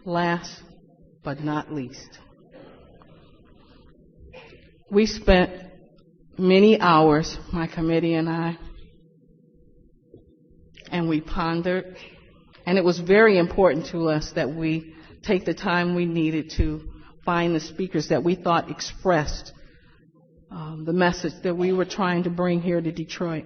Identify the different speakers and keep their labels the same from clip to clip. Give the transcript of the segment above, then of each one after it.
Speaker 1: last but not least, we spent many hours, my committee and I, and we pondered, and it was very important to us that we take the time we needed to find the speakers that we thought expressed the message that we were trying to bring here to Detroit.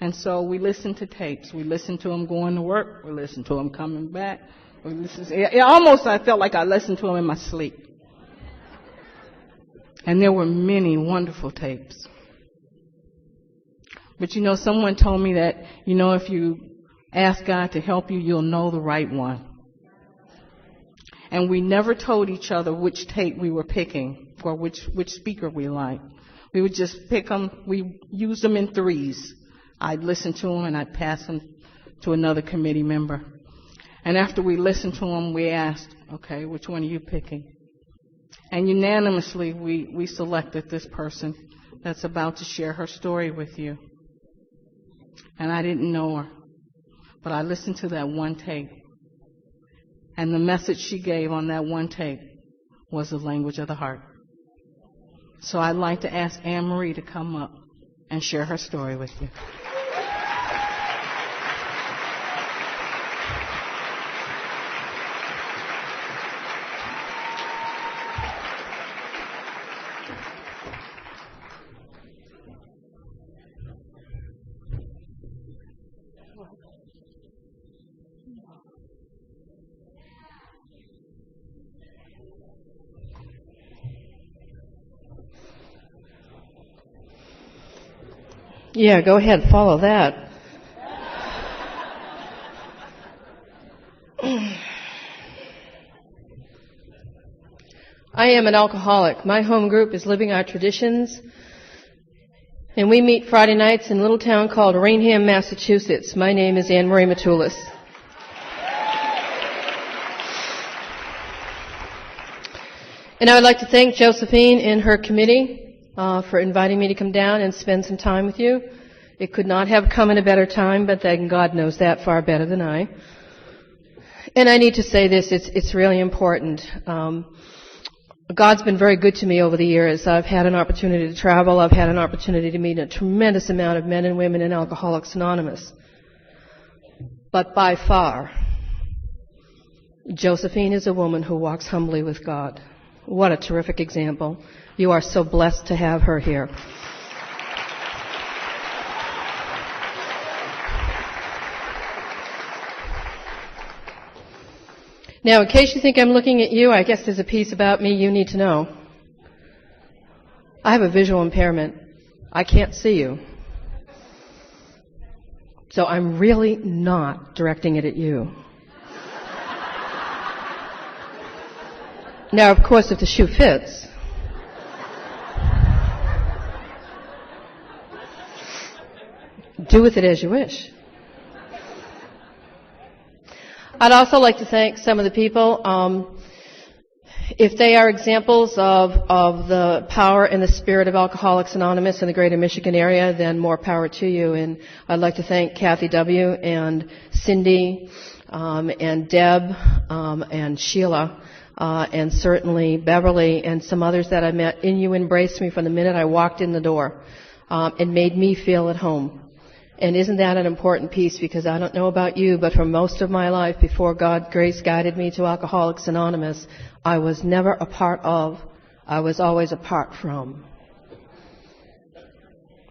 Speaker 1: And so we listened to tapes. We listened to them going to work. We listened to them coming back. I felt like I listened to them in my sleep. And there were many wonderful tapes. But someone told me that, if you ask God to help you, you'll know the right one. And we never told each other which tape we were picking or which speaker we liked. We would just pick them. We used them in threes. I'd listen to them and I'd pass them to another committee member. And after we listened to them, we asked, okay, which one are you picking? And unanimously, we selected this person that's about to share her story with you. And I didn't know her, but I listened to that one tape. And the message she gave on that one tape was the language of the heart. So I'd like to ask Annemarie to come up and share her story with you.
Speaker 2: Yeah, go ahead, follow that. I am an alcoholic. My home group is Living Our Traditions, and we meet Friday nights in a little town called Rainham, Massachusetts. My name is Annemarie Matulis. And I would like to thank Josephine and her committee for inviting me to come down and spend some time with you. It could not have come in a better time, but then God knows that far better than I. And I need to say this, it's really important. God's been very good to me over the years. I've had an opportunity to travel. I've had an opportunity to meet a tremendous amount of men and women in Alcoholics Anonymous. But by far, Josephine is a woman who walks humbly with God. What a terrific example. You are so blessed to have her here. Now, in case you think I'm looking at you, I guess there's a piece about me you need to know. I have a visual impairment. I can't see you. So I'm really not directing it at you. Now, of course, if the shoe fits, do with it as you wish. I'd also like to thank some of the people. If they are examples of the power and the spirit of Alcoholics Anonymous in the greater Michigan area, then more power to you. And I'd like to thank Kathy W. and Cindy and Deb and Sheila and certainly Beverly and some others that I met. And you embraced me from the minute I walked in the door and made me feel at home. And isn't that an important piece? Because I don't know about you, but for most of my life, before God's grace guided me to Alcoholics Anonymous, I was never a part of, I was always apart from.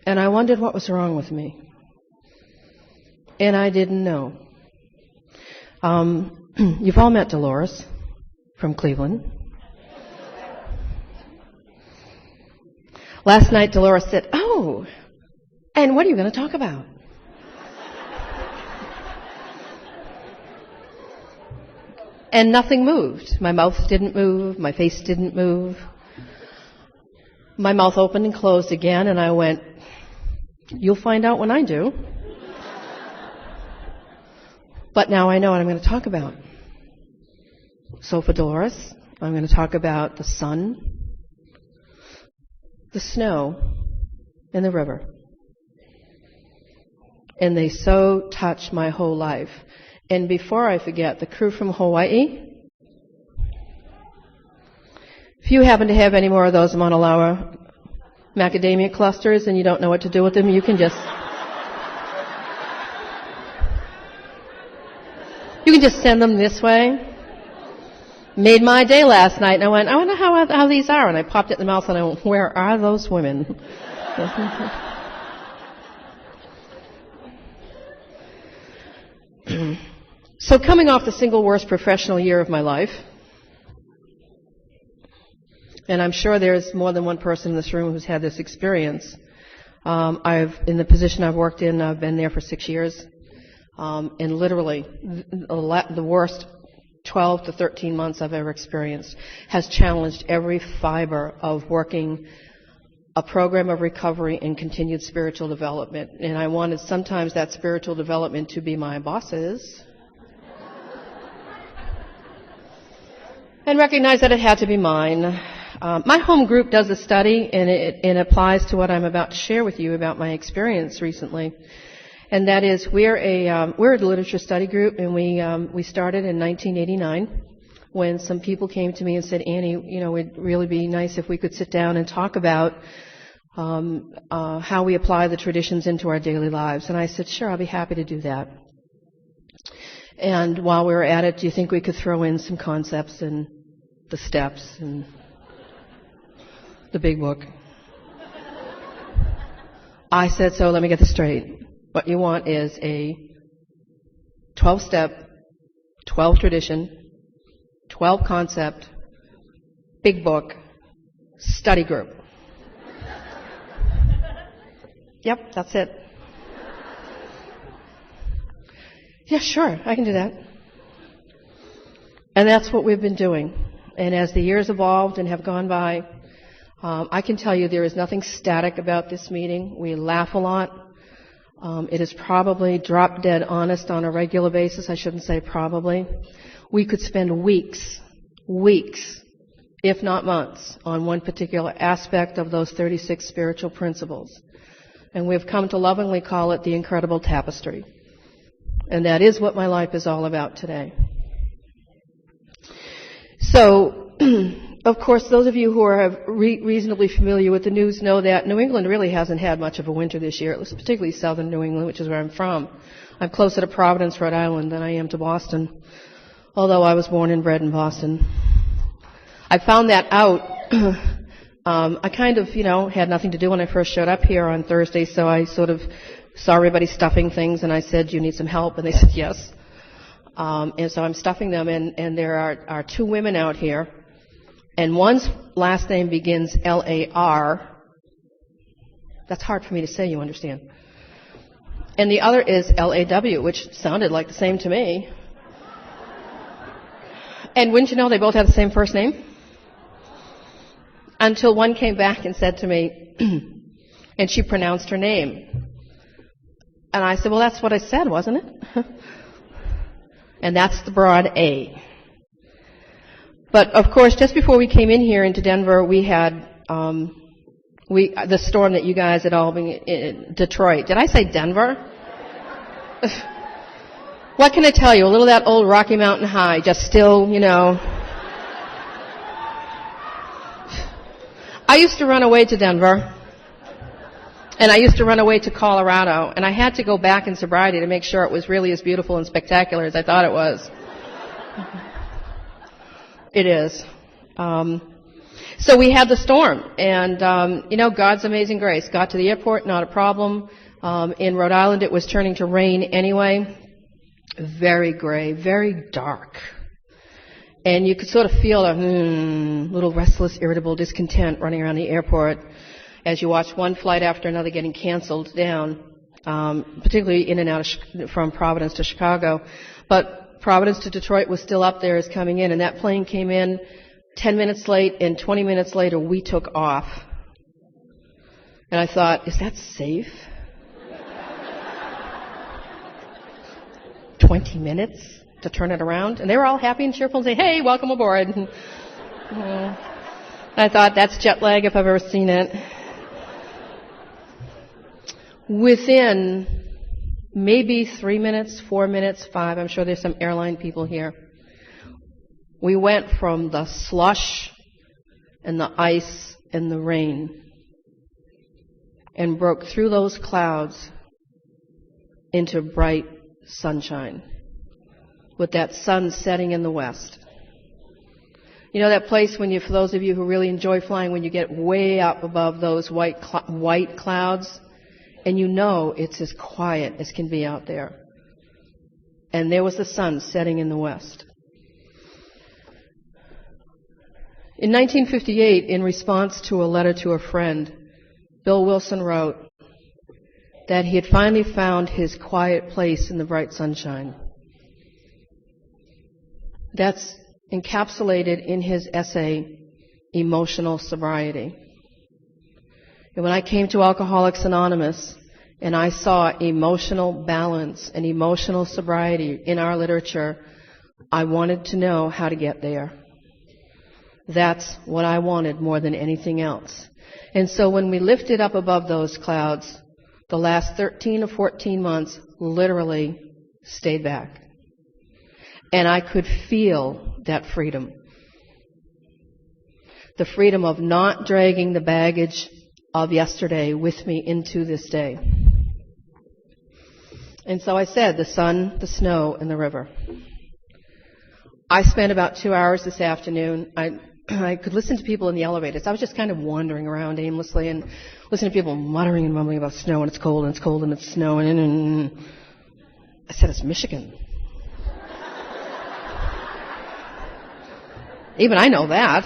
Speaker 2: And I wondered what was wrong with me. And I didn't know. You've all met Dolores from Cleveland. Last night, Dolores said, "Oh, and what are you going to talk about?" And nothing moved. My mouth didn't move. My face didn't move. My mouth opened and closed again, and I went, "You'll find out when I do." But now I know what I'm going to talk about. So for Dolores, I'm going to talk about the sun, the snow, and the river. And they so touch my whole life. And before I forget, the crew from Hawaii. If you happen to have any more of those Mauna Loa macadamia clusters and you don't know what to do with them, you can just send them this way. Made my day last night, and I went, I wonder how these are. And I popped it in the mouth, and I went, where are those women? So coming off the single worst professional year of my life, and I'm sure there's more than one person in this room who's had this experience. In the position I've worked in, I've been there for 6 years, and literally the worst 12 to 13 months I've ever experienced has challenged every fiber of working a program of recovery and continued spiritual development. And I wanted sometimes that spiritual development to be my bosses and recognize that it had to be mine. My home group does a study, and it applies to what I'm about to share with you about my experience recently. And that is, we're a literature study group, and we started in 1989 when some people came to me and said, Annie, it'd really be nice if we could sit down and talk about how we apply the traditions into our daily lives. And I said, sure, I'll be happy to do that. And while we were at it, do you think we could throw in some concepts and the steps and the big book? I said, so let me get this straight. What you want is a 12-step, 12 tradition, 12 concept, big book, study group. Yep, that's it. Yeah, sure, I can do that. And that's what we've been doing. And as the years evolved and have gone by, I can tell you there is nothing static about this meeting. We laugh a lot. It is probably drop dead honest on a regular basis. I shouldn't say probably. We could spend weeks, if not months, on one particular aspect of those 36 spiritual principles. And we've come to lovingly call it the incredible tapestry. And that is what my life is all about today. So, of course, those of you who are reasonably familiar with the news know that New England really hasn't had much of a winter this year. It was particularly southern New England, which is where I'm from. I'm closer to Providence, Rhode Island, than I am to Boston, although I was born and bred in Boston. I found that out. I kind of, had nothing to do when I first showed up here on Thursday, so I sort of saw everybody stuffing things, and I said, do you need some help? And they said, yes. And so I'm stuffing them, and there are two women out here. And one's last name begins L-A-R. That's hard for me to say, you understand. And the other is L-A-W, which sounded like the same to me. And wouldn't you know, they both have the same first name? Until one came back and said to me, and she pronounced her name. And I said, well, that's what I said, wasn't it? And that's the broad A. But, of course, just before we came in here into Denver, we had the storm that you guys had all been in Detroit. Did I say Denver? What can I tell you? A little of that old Rocky Mountain High, just still, I used to run away to Denver, and I used to run away to Colorado, and I had to go back in sobriety to make sure it was really as beautiful and spectacular as I thought it was. It is. So we had the storm, and, God's amazing grace. Got to the airport, not a problem. In Rhode Island, it was turning to rain anyway. Very gray, very dark. And you could sort of feel a little restless, irritable discontent running around the airport as you watch one flight after another getting canceled down, particularly in and out from Providence to Chicago. But Providence to Detroit was still up there as coming in, and that plane came in 10 minutes late, and 20 minutes later we took off. And I thought, is that safe? 20 minutes to turn it around? And they were all happy and cheerful and say, hey, welcome aboard. And I thought, that's jet lag if I've ever seen it. Within maybe 3 minutes, 4 minutes, 5. I'm sure there's some airline people here. We went from the slush and the ice and the rain and broke through those clouds into bright sunshine with that sun setting in the west. You know that place when you, for those of you who really enjoy flying, when you get way up above those white clouds and you know it's as quiet as can be out there. And there was the sun setting in the west. In 1958, in response to a letter to a friend, Bill Wilson wrote that he had finally found his quiet place in the bright sunshine. That's encapsulated in his essay, Emotional Sobriety. And when I came to Alcoholics Anonymous and I saw emotional balance and emotional sobriety in our literature, I wanted to know how to get there. That's what I wanted more than anything else. And so when we lifted up above those clouds, the last 13 or 14 months literally stayed back. And I could feel that freedom. The freedom of not dragging the baggage of yesterday with me into this day. And so I said, the sun, the snow, and the river. I spent about 2 hours this afternoon. I could listen to people in the elevators. I was just kind of wandering around aimlessly and listening to people muttering and mumbling about snow, and it's cold, and it's cold, and it's snowing. And I said, it's Michigan. Even I know that.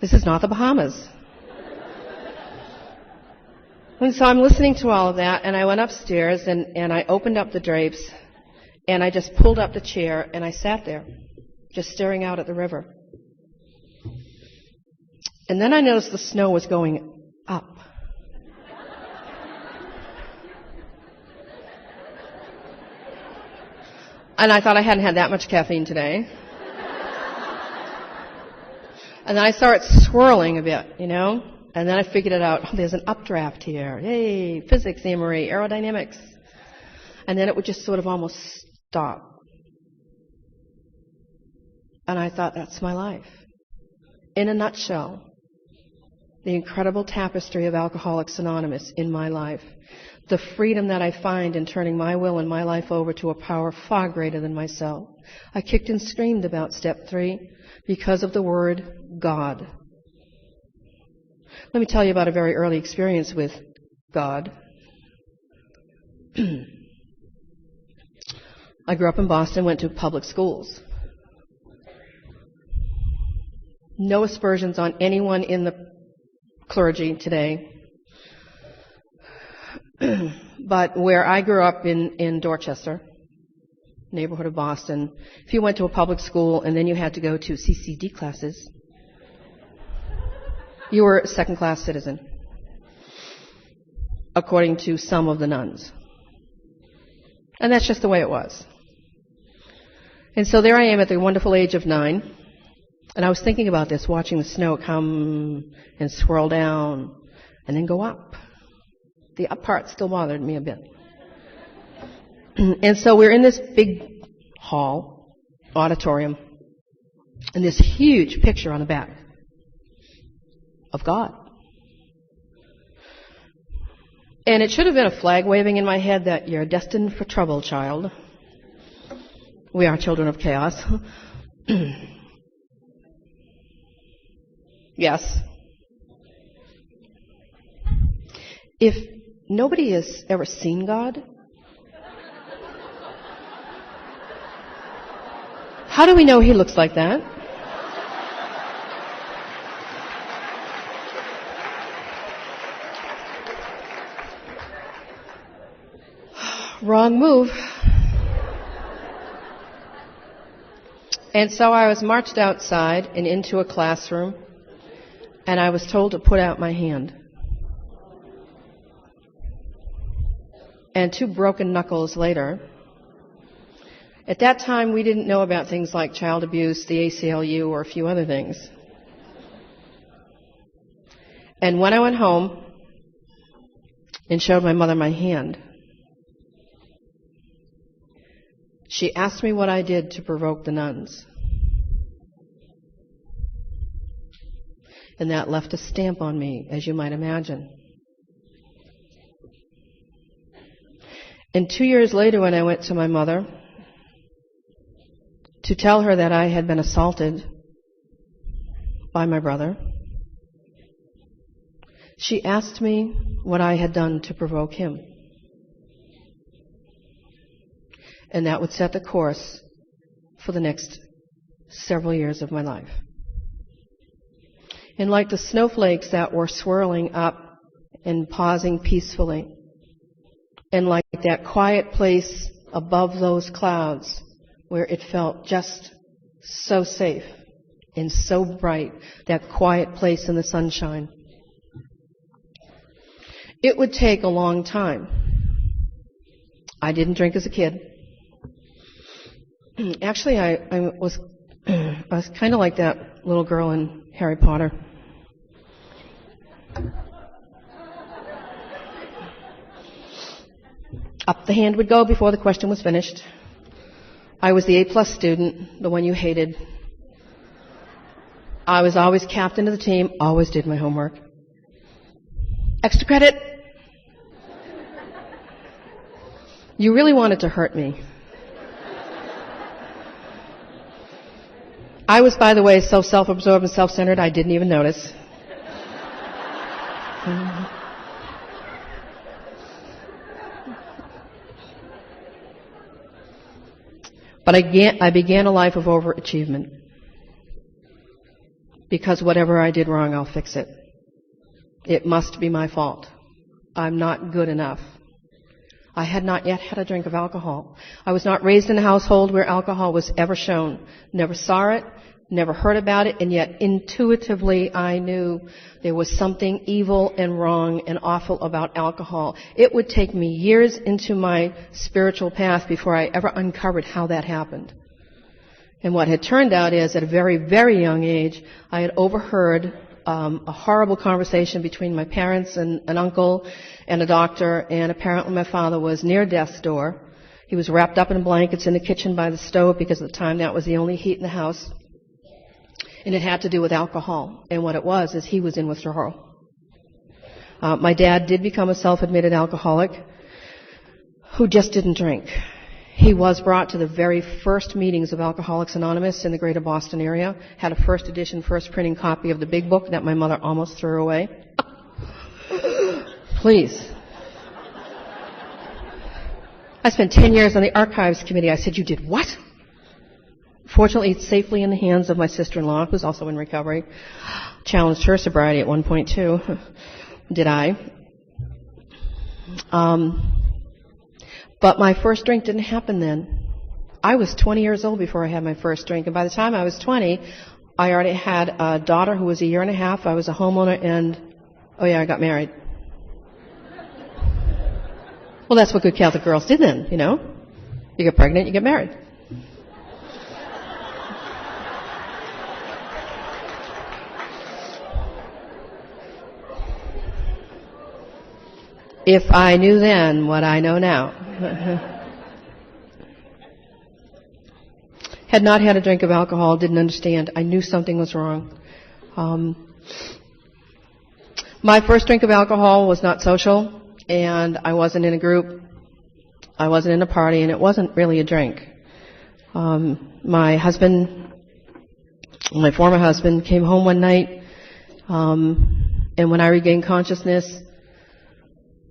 Speaker 2: This is not the Bahamas. And so I'm listening to all of that, and I went upstairs, and I opened up the drapes, and I just pulled up the chair, and I sat there, just staring out at the river. And then I noticed the snow was going up. And I thought I hadn't had that much caffeine today. And then I saw it swirling a bit, you know. And then I figured it out. Oh, there's an updraft here. Yay, physics, Annemarie, aerodynamics. And then it would just sort of almost stop. And I thought, that's my life. In a nutshell, the incredible tapestry of Alcoholics Anonymous in my life. The freedom that I find in turning my will and my life over to a power far greater than myself. I kicked and screamed about step 3 because of the word God. Let me tell you about a very early experience with God. I grew up in Boston, went to public schools. No aspersions on anyone in the clergy today. But where I grew up in Dorchester, neighborhood of Boston, if you went to a public school and then you had to go to CCD classes, you were a second-class citizen, according to some of the nuns. And that's just the way it was. And so there I am at the wonderful age of 9, and I was thinking about this, watching the snow come and swirl down and then go up. The up part still bothered me a bit. And so we're in this big hall, auditorium, and this huge picture on the back of God. And it should have been a flag waving in my head that you're destined for trouble, child. We are children of chaos. Yes. If nobody has ever seen God, how do we know He looks like that? Wrong move. And so I was marched outside and into a classroom, and I was told to put out my hand. And 2 broken knuckles later, at that time we didn't know about things like child abuse, the ACLU, or a few other things. And when I went home, and showed my mother my hand. She asked me what I did to provoke the nuns. And that left a stamp on me, as you might imagine. And 2 years later, when I went to my mother to tell her that I had been assaulted by my brother, she asked me what I had done to provoke him. And that would set the course for the next several years of my life. And like the snowflakes that were swirling up and pausing peacefully, and like that quiet place above those clouds where it felt just so safe and so bright, that quiet place in the sunshine. It would take a long time. I didn't drink as a kid. Actually, I was kind of like that little girl in Harry Potter. Up the hand would go before the question was finished. I was the A+ student, the one you hated. I was always captain of the team, always did my homework. Extra credit. You really wanted to hurt me. I was, by the way, so self-absorbed and self-centered I didn't even notice. But I began a life of overachievement. Because whatever I did wrong, I'll fix it. It must be my fault. I'm not good enough. I had not yet had a drink of alcohol. I was not raised in a household where alcohol was ever shown. Never saw it, never heard about it, and yet intuitively I knew there was something evil and wrong and awful about alcohol. It would take me years into my spiritual path before I ever uncovered how that happened. And what had turned out is, at a very, very young age, I had overheard a horrible conversation between my parents and an uncle and a doctor, and apparently my father was near death's door. He was wrapped up in blankets in the kitchen by the stove because at the time that was the only heat in the house. And it had to do with alcohol. And what it was is he was in withdrawal. My dad did become a self-admitted alcoholic who just didn't drink. He was brought to the very first meetings of Alcoholics Anonymous in the greater Boston area, had a first edition, first printing copy of the big book that my mother almost threw away. Please. I spent 10 years on the archives committee. I said, you did what? Fortunately, it's safely in the hands of my sister-in-law, who's also in recovery. Challenged her sobriety at one point, too. Did I? But my first drink didn't happen then. I was 20 years old before I had my first drink. And by the time I was 20, I already had a daughter who was a year and a half. I was a homeowner and, I got married. Well, that's what good Catholic girls did then, you know. You get pregnant, you get married. If I knew then what I know now. Had not had a drink of alcohol, didn't understand. I knew something was wrong. My first drink of alcohol was not social, and I wasn't in a group. I wasn't in a party, and it wasn't really a drink. My former husband, came home one night, and when I regained consciousness,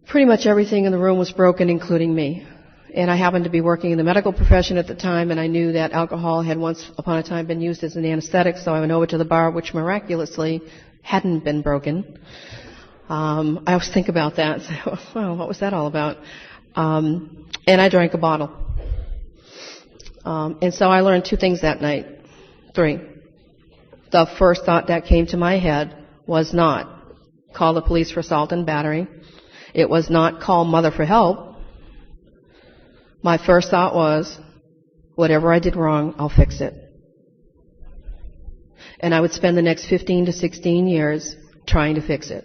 Speaker 2: pretty much everything in the room was broken, including me. And I happened to be working in the medical profession at the time, and I knew that alcohol had once upon a time been used as an anesthetic, so I went over to the bar, which miraculously hadn't been broken. I always think about that. Well, what was that all about? And I drank a bottle. And so I learned 2 things that night. 3. The first thought that came to my head was not call the police for assault and battery. It was not call mother for help. My first thought was, whatever I did wrong, I'll fix it. And I would spend the next 15 to 16 years trying to fix it.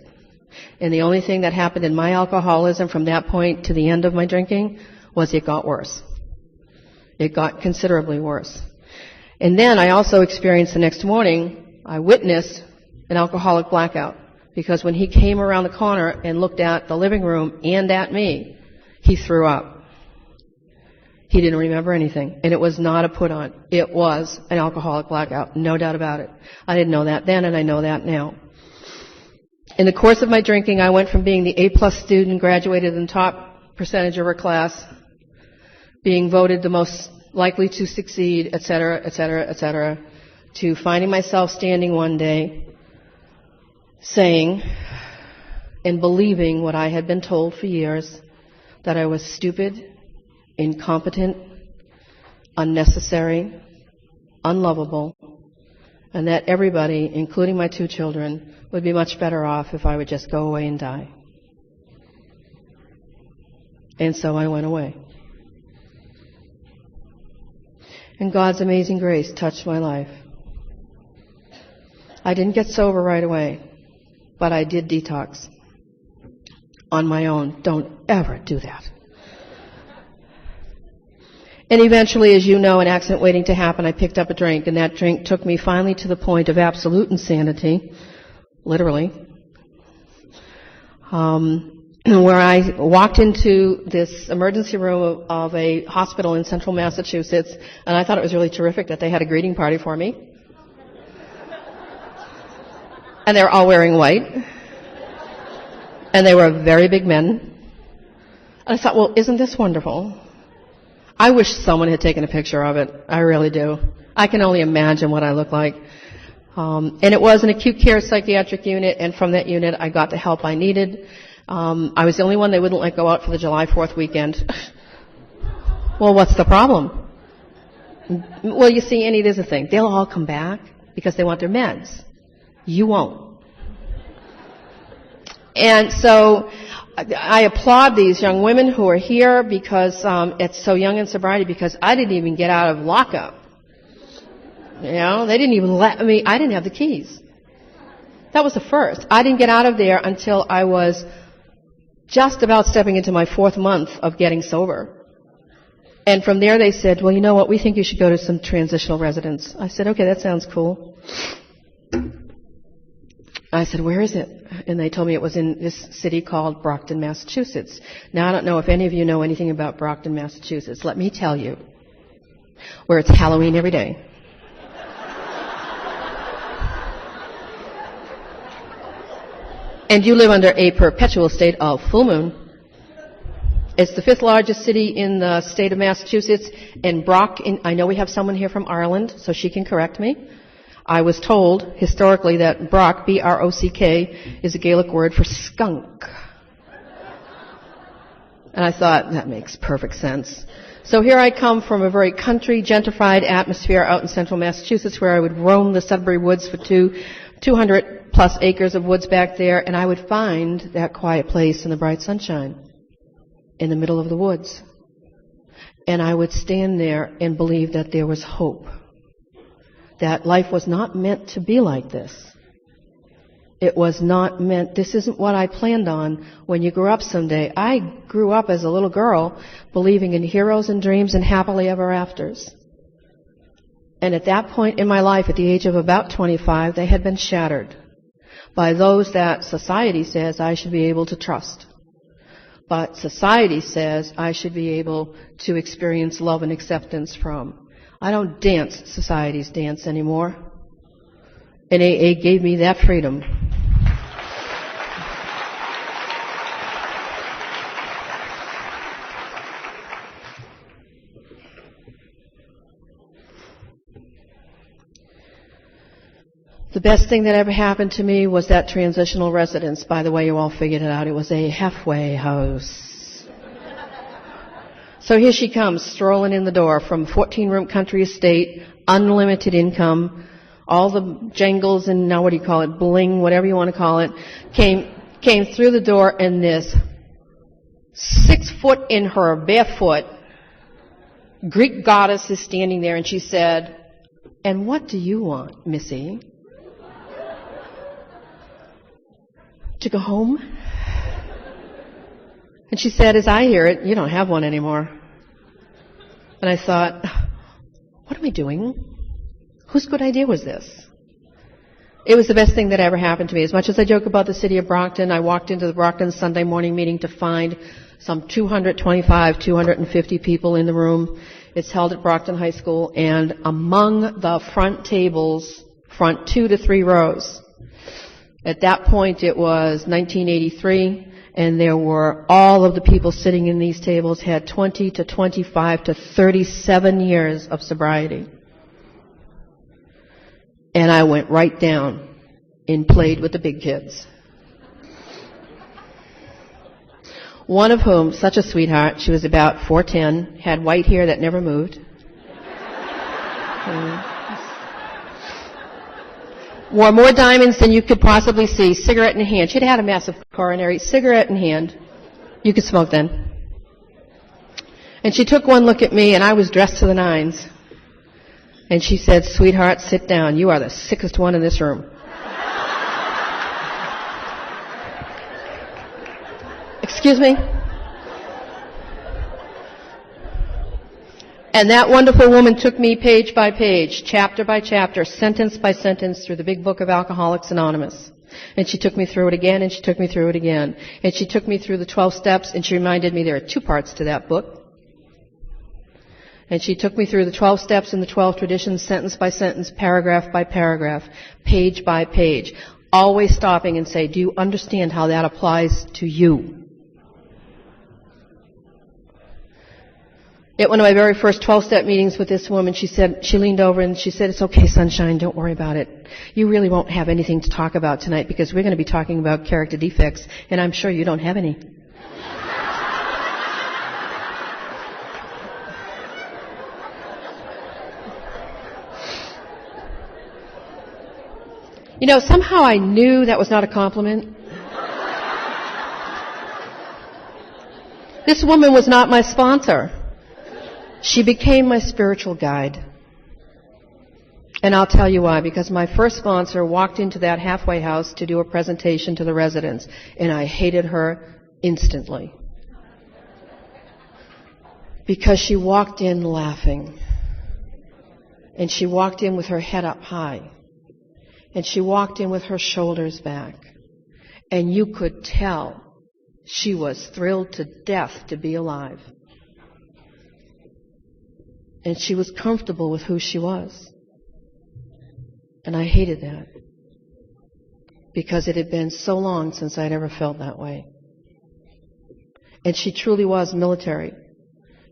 Speaker 2: And the only thing that happened in my alcoholism from that point to the end of my drinking was it got worse. It got considerably worse. And then I also experienced the next morning, I witnessed an alcoholic blackout. Because when he came around the corner and looked at the living room and at me, he threw up. He didn't remember anything. And it was not a put on. It was an alcoholic blackout. No doubt about it. I didn't know that then, and I know that now. In the course of my drinking, I went from being the A-plus student, graduated in the top percentage of her class, being voted the most likely to succeed, et cetera, et cetera, et cetera, to finding myself standing one day saying and believing what I had been told for years, that I was stupid, incompetent, unnecessary, unlovable, and that everybody, including my 2 children, would be much better off if I would just go away and die. And so I went away. And God's amazing grace touched my life. I didn't get sober right away, but I did detox on my own. Don't ever do that. And eventually, as you know, an accident waiting to happen, I picked up a drink, and that drink took me finally to the point of absolute insanity, literally, where I walked into this emergency room of a hospital in central Massachusetts, and I thought it was really terrific that they had a greeting party for me. And they were all wearing white. And they were very big men. And I thought, well, isn't this wonderful? I wish someone had taken a picture of it. I really do. I can only imagine what I look like. And it was an acute care psychiatric unit, and from that unit I got the help I needed. I was the only one they wouldn't let go out for the July 4th weekend. Well, what's the problem? Well, you see, Annie, there's a thing. They'll all come back because they want their meds. You won't. And so I applaud these young women who are here because it's so young in sobriety, because I didn't even get out of lockup. You know, they didn't even let me, I didn't have the keys. That was the first. I didn't get out of there until I was just about stepping into my 4th month of getting sober. And from there they said, well, you know what, we think you should go to some transitional residence. I said, okay, that sounds cool. I said, where is it? And they told me it was in this city called Brockton, Massachusetts. Now, I don't know if any of you know anything about Brockton, Massachusetts. Let me tell you, where it's Halloween every day. And you live under a perpetual state of full moon. It's the 5th largest city in the state of Massachusetts. And I know we have someone here from Ireland, so she can correct me. I was told historically that Brock, B-R-O-C-K, is a Gaelic word for skunk. And I thought, that makes perfect sense. So here I come from a very country, gentrified atmosphere out in central Massachusetts, where I would roam the Sudbury Woods for 200 plus acres of woods back there, and I would find that quiet place in the bright sunshine in the middle of the woods. And I would stand there and believe that there was hope, that life was not meant to be like this. It was not meant, this isn't what I planned on when you grew up someday. I grew up as a little girl believing in heroes and dreams and happily ever afters. And at that point in my life, at the age of about 25, they had been shattered by those that society says I should be able to trust. But society says I should be able to experience love and acceptance from. I don't dance society's dance anymore. And AA gave me that freedom. The best thing that ever happened to me was that transitional residence. By the way, you all figured it out. It was a halfway house. So here she comes, strolling in the door from 14-room country estate, unlimited income, all the jangles and now what do you call it, bling, whatever you want to call it, came through the door, and this 6 foot in her barefoot Greek goddess is standing there, and she said, "And what do you want, Missy?" to go home? And she said, as I hear it, you don't have one anymore. And I thought, what am I doing? Whose good idea was this? It was the best thing that ever happened to me. As much as I joke about the city of Brockton, I walked into the Brockton Sunday morning meeting to find some 225, 250 people in the room. It's held at Brockton High School, and among the front tables, front 2 to 3 rows, at that point it was 1983, and there were all of the people sitting in these tables had 20 to 25 to 37 years of sobriety. And I went right down and played with the big kids. One of whom, such a sweetheart, she was about 4'10", had white hair that never moved. Wore more diamonds than you could possibly see, cigarette in hand. She'd had a massive coronary, cigarette in hand. You could smoke then. And she took one look at me, and I was dressed to the nines. And she said, "Sweetheart, sit down. You are the sickest one in this room." Excuse me? And that wonderful woman took me page by page, chapter by chapter, sentence by sentence through the big book of Alcoholics Anonymous. And she took me through it again, and she took me through it again. And she took me through the 12 steps, and she reminded me there are 2 parts to that book. And she took me through the 12 steps and the 12 traditions, sentence by sentence, paragraph by paragraph, page by page, always stopping and say, do you understand how that applies to you? At one of my very first 12-step meetings with this woman, she leaned over and she said, "It's okay, sunshine, don't worry about it. You really won't have anything to talk about tonight because we're going to be talking about character defects, and I'm sure you don't have any." You know, somehow I knew that was not a compliment. This woman was not my sponsor. She became my spiritual guide. And I'll tell you why. Because my first sponsor walked into that halfway house to do a presentation to the residents, and I hated her instantly. Because she walked in laughing. And she walked in with her head up high. And she walked in with her shoulders back. And you could tell she was thrilled to death to be alive. And she was comfortable with who she was. And I hated that. Because it had been so long since I'd ever felt that way. And she truly was military.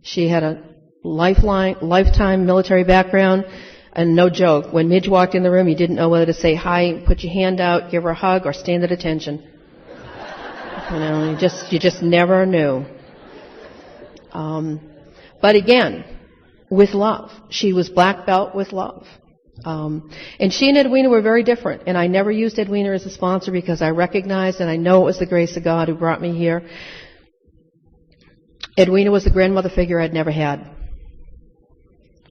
Speaker 2: She had a lifetime military background. And no joke, when Midge walked in the room, you didn't know whether to say hi, put your hand out, give her a hug, or stand at attention. You know, you just never knew. But again, with love. She was black belt with love. And she and Edwina were very different. And I never used Edwina as a sponsor because I recognized and I know it was the grace of God who brought me here. Edwina was the grandmother figure I'd never had.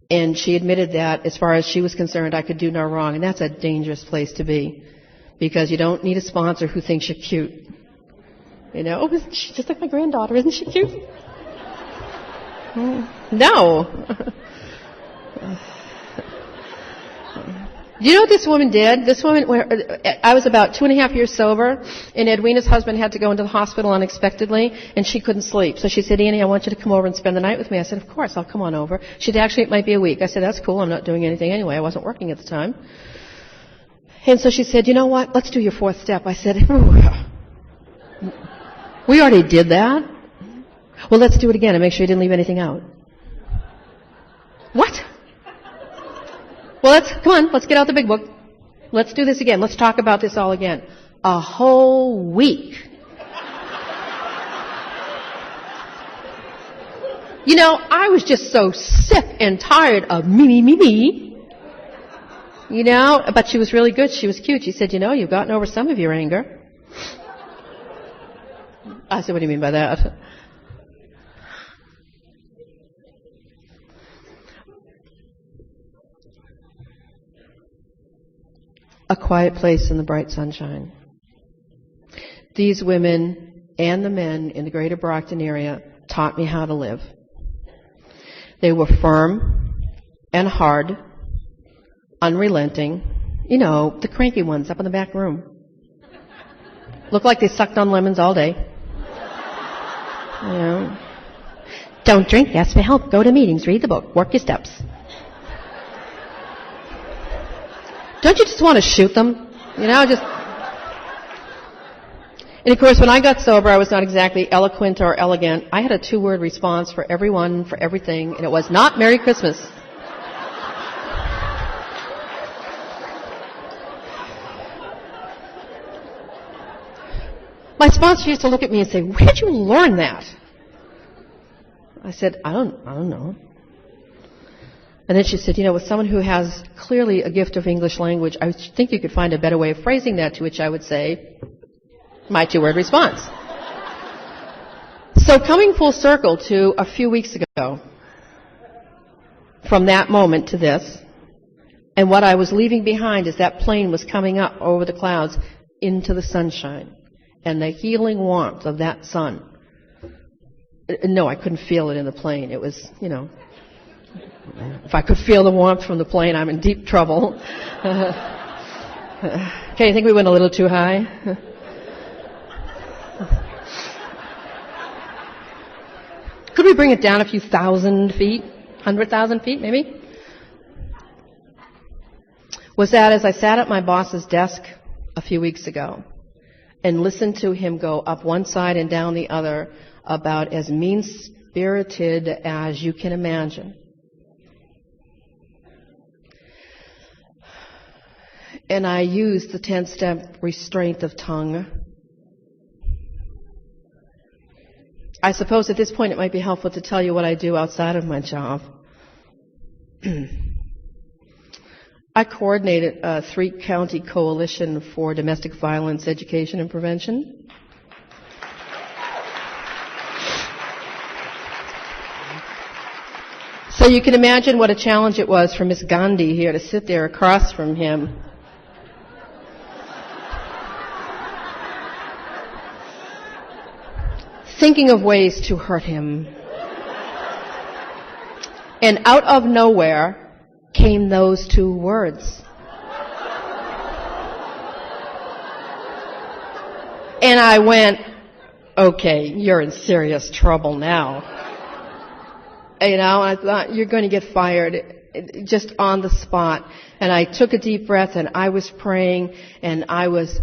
Speaker 2: And she admitted that, as far as she was concerned, I could do no wrong. And that's a dangerous place to be. Because you don't need a sponsor who thinks you're cute. You know, oh, she's just like my granddaughter. Isn't she cute? No. Do you know what this woman did? This woman, I was about 2.5 years sober, and Edwina's husband had to go into the hospital unexpectedly, and she couldn't sleep. So she said, "Annie, I want you to come over and spend the night with me." I said, "Of course, I'll come on over." She said, "Actually, it might be a week." I said, "That's cool. I'm not doing anything anyway. I wasn't working at the time." And so she said, "You know what? Let's do your 4th step." I said, "We already did that." "Well, let's do it again and make sure you didn't leave anything out." What? Well, let's get out the big book. Let's do this again. Let's talk about this all again. A whole week. You know, I was just so sick and tired of me. You know, but she was really good. She was cute. She said, "You know, you've gotten over some of your anger." I said, "What do you mean by that?" A quiet place in the bright sunshine. these women and the men in the greater Brockton area taught me how to live. They were firm and hard, unrelenting. You know, the cranky ones up in the back room. Looked like they sucked on lemons all day. You know. Don't drink, ask for help, go to meetings, read the book, work your steps. Don't you just want to shoot them? You know, just... And of course, when I got sober, I was not exactly eloquent or elegant. I had a 2-word response for everyone, for everything, and it was not Merry Christmas. My sponsor used to look at me and say, "Where did you learn that?" I said, I don't know. And then she said, you know, with someone who has clearly a gift of English language, I think you could find a better way of phrasing that, to which I would say, my 2-word response. So coming full circle to a few weeks ago, from that moment to this, and what I was leaving behind as that plane was coming up over the clouds into the sunshine and the healing warmth of that sun. No, I couldn't feel it in the plane. It was, you know, if I could feel the warmth from the plane, I'm in deep trouble. Okay, I think we went a little too high. Could we bring it down a few thousand feet? 100,000 feet, maybe? Was that as I sat at my boss's desk a few weeks ago and listened to him go up one side and down the other about as mean-spirited as you can imagine. And I used the 10-step restraint of tongue. I suppose at this point it might be helpful to tell you what I do outside of my job. I coordinated a 3-county coalition for domestic violence education and prevention. So you can imagine what a challenge it was for Miss Gandhi here to sit there across from him. Thinking of ways to hurt him. And out of nowhere came those 2 words. And I went, okay, you're in serious trouble now. You know, I thought, you're going to get fired just on the spot. And I took a deep breath and I was praying and I was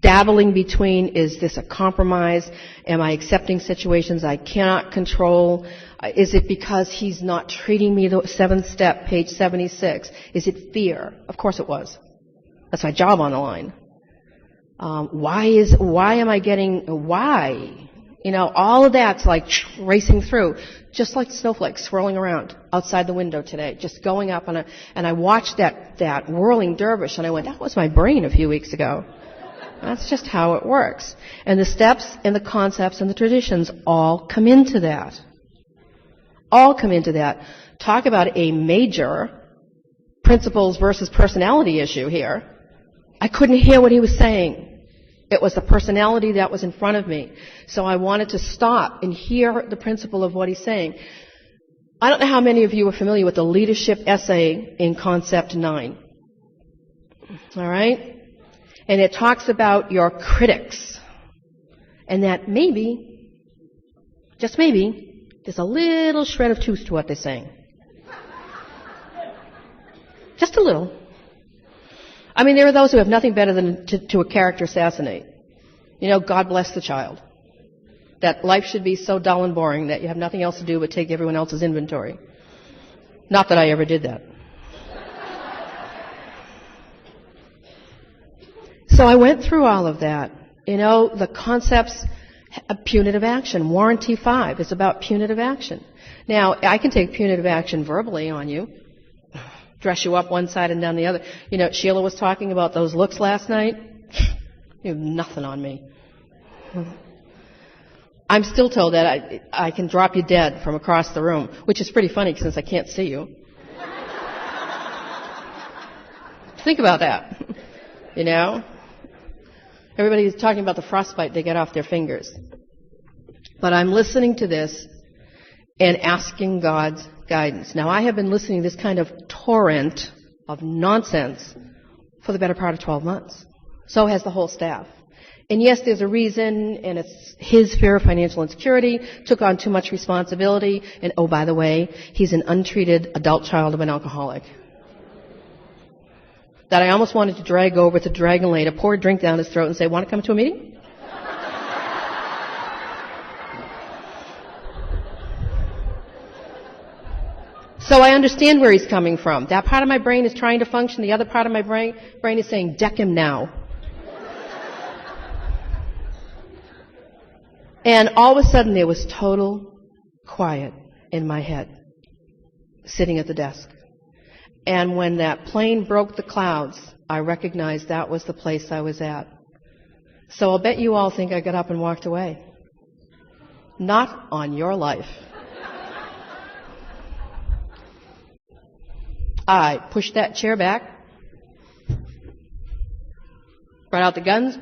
Speaker 2: dabbling between, is this a compromise? Am I accepting situations I cannot control? Is it because he's not treating me the 7th step, page 76? Is it fear? Of course it was. That's my job on the line. Why am I getting, why? You know, all of that's like racing through, just like snowflakes swirling around outside the window today, just going up. And I watched that whirling dervish, and I went, that was my brain a few weeks ago. That's just how it works. And the steps and the concepts and the traditions all come into that. All come into that. Talk about a major principles versus personality issue here. I couldn't hear what he was saying. It was the personality that was in front of me. So I wanted to stop and hear the principle of what he's saying. I don't know how many of you are familiar with the leadership essay in Concept 9. All right? And it talks about your critics. And that maybe, just maybe, there's a little shred of truth to what they're saying. Just a little. I mean, there are those who have nothing better than to a character assassinate. You know, God bless the child. That life should be so dull and boring that you have nothing else to do but take everyone else's inventory. Not that I ever did that. So I went through all of that. You know, the concepts of punitive action. Warranty 5 is about punitive action. Now, I can take punitive action verbally on you. Dress you up one side and down the other. You know, Sheila was talking about those looks last night. You have nothing on me. I'm still told that I can drop you dead from across the room, which is pretty funny since I can't see you. Think about that. You know? Everybody is talking about the frostbite they get off their fingers. But I'm listening to this and asking God's guidance. Now, I have been listening to this kind of torrent of nonsense for the better part of 12 months. So has the whole staff. And yes, there's a reason, and it's his fear of financial insecurity, took on too much responsibility, and oh, by the way, he's an untreated adult child of an alcoholic. That I almost wanted to drag over to Dragon Lane, pour a drink down his throat and say, want to come to a meeting? So I understand where he's coming from. That part of my brain is trying to function. The other part of my brain is saying, deck him now. And all of a sudden there was total quiet in my head, sitting at the desk. And when that plane broke the clouds, I recognized that was the place I was at. So I'll bet you all think I got up and walked away. Not on your life. I pushed that chair back, brought out the guns,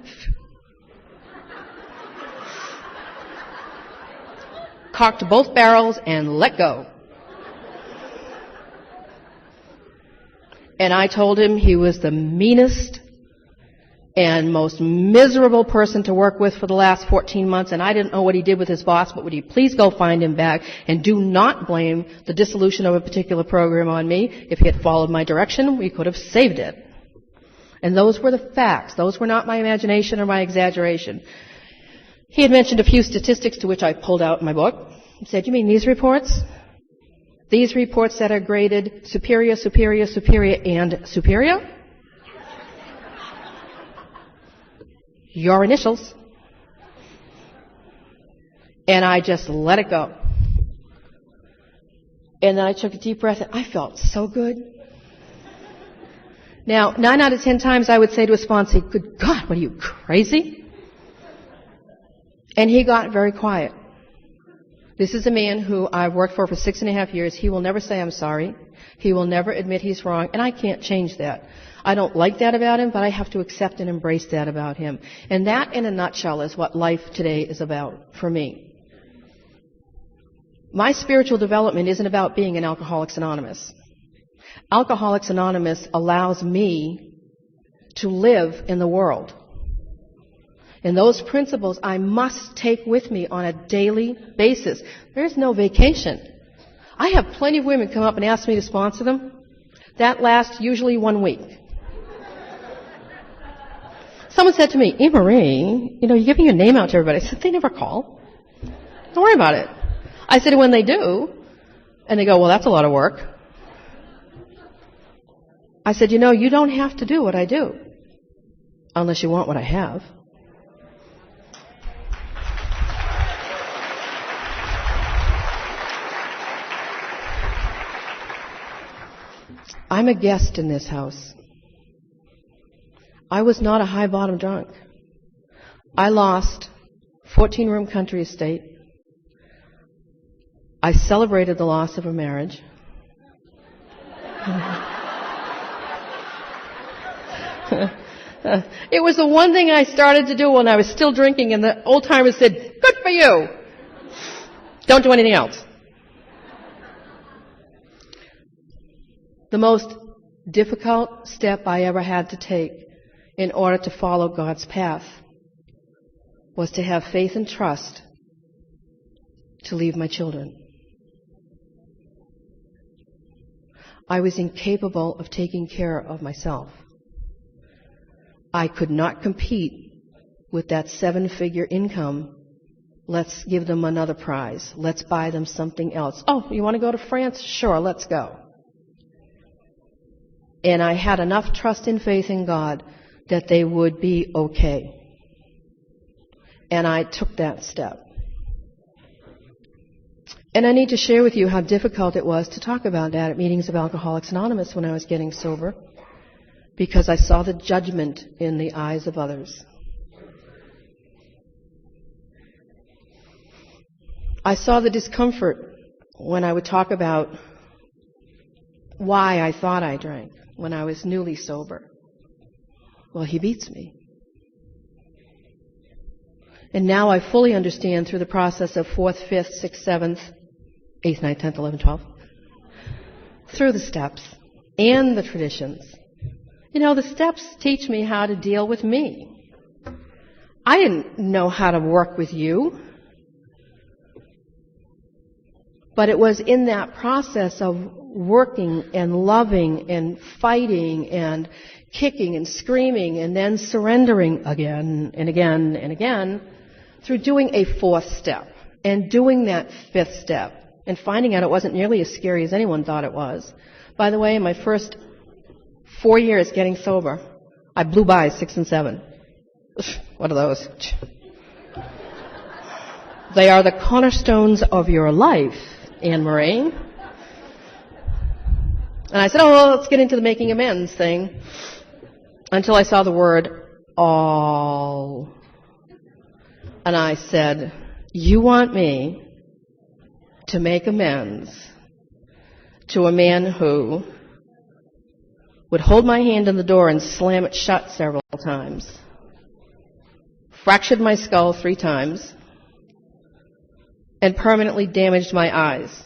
Speaker 2: cocked both barrels, and let go. And I told him he was the meanest and most miserable person to work with for the last 14 months, and I didn't know what he did with his boss, but would he please go find him back, and do not blame the dissolution of a particular program on me. If he had followed my direction, we could have saved it. And those were the facts. Those were not my imagination or my exaggeration. He had mentioned a few statistics to which I pulled out my book. He said, you mean these reports? These reports that are graded superior, superior, superior, and superior? Your initials. And I just let it go. And then I took a deep breath and I felt so good. Now, 9 out of 10 times I would say to a sponsor, good God, what are you, crazy? And he got very quiet. This is a man who I've worked for 6.5 years. He will never say I'm sorry. He will never admit he's wrong, and I can't change that. I don't like that about him, but I have to accept and embrace that about him. And that, in a nutshell, is what life today is about for me. My spiritual development isn't about being an Alcoholics Anonymous. Alcoholics Anonymous allows me to live in the world. And those principles I must take with me on a daily basis. There's no vacation. I have plenty of women come up and ask me to sponsor them. That lasts usually 1 week. Someone said to me, Annemarie, you're giving your name out to everybody. I said, they never call. Don't worry about it. I said, when they do, and they go, well, that's a lot of work. I said, you don't have to do what I do unless you want what I have. I'm a guest in this house. I was not a high-bottom drunk. I lost 14-room country estate. I celebrated the loss of a marriage. It was the one thing I started to do when I was still drinking, and the old-timers said, good for you. Don't do anything else. The most difficult step I ever had to take in order to follow God's path was to have faith and trust to leave my children. I was incapable of taking care of myself. I could not compete with that 7-figure income. Let's give them another prize. Let's buy them something else. Oh, you want to go to France? Sure, let's go. And I had enough trust and faith in God that they would be okay. And I took that step. And I need to share with you how difficult it was to talk about that at meetings of Alcoholics Anonymous when I was getting sober, because I saw the judgment in the eyes of others. I saw the discomfort when I would talk about why I thought I drank when I was newly sober. Well, he beats me. And now I fully understand through the process of 4th, 5th, 6th, 7th, 8th, 9th, 10th, 11th, 12th, through the steps and the traditions. You know, the steps teach me how to deal with me. I didn't know how to work with you. But it was in that process of working and loving and fighting and kicking and screaming and then surrendering again and again and again through doing a 4th step and doing that 5th step and finding out it wasn't nearly as scary as anyone thought it was. By the way, in my first 4 years getting sober, I blew by 6 and 7. What are those? They are the cornerstones of your life, Annemarie. And I said, oh, well, let's get into the making amends thing. Until I saw the word all. And I said, you want me to make amends to a man who would hold my hand in the door and slam it shut several times, fractured my skull 3 times, and permanently damaged my eyes.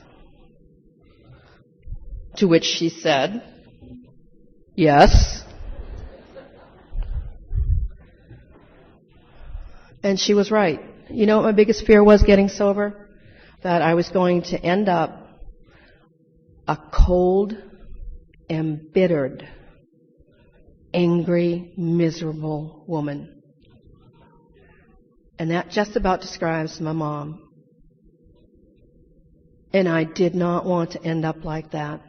Speaker 2: To which she said, yes. And she was right. You know what my biggest fear was getting sober? That I was going to end up a cold, embittered, angry, miserable woman. And that just about describes my mom. And I did not want to end up like that.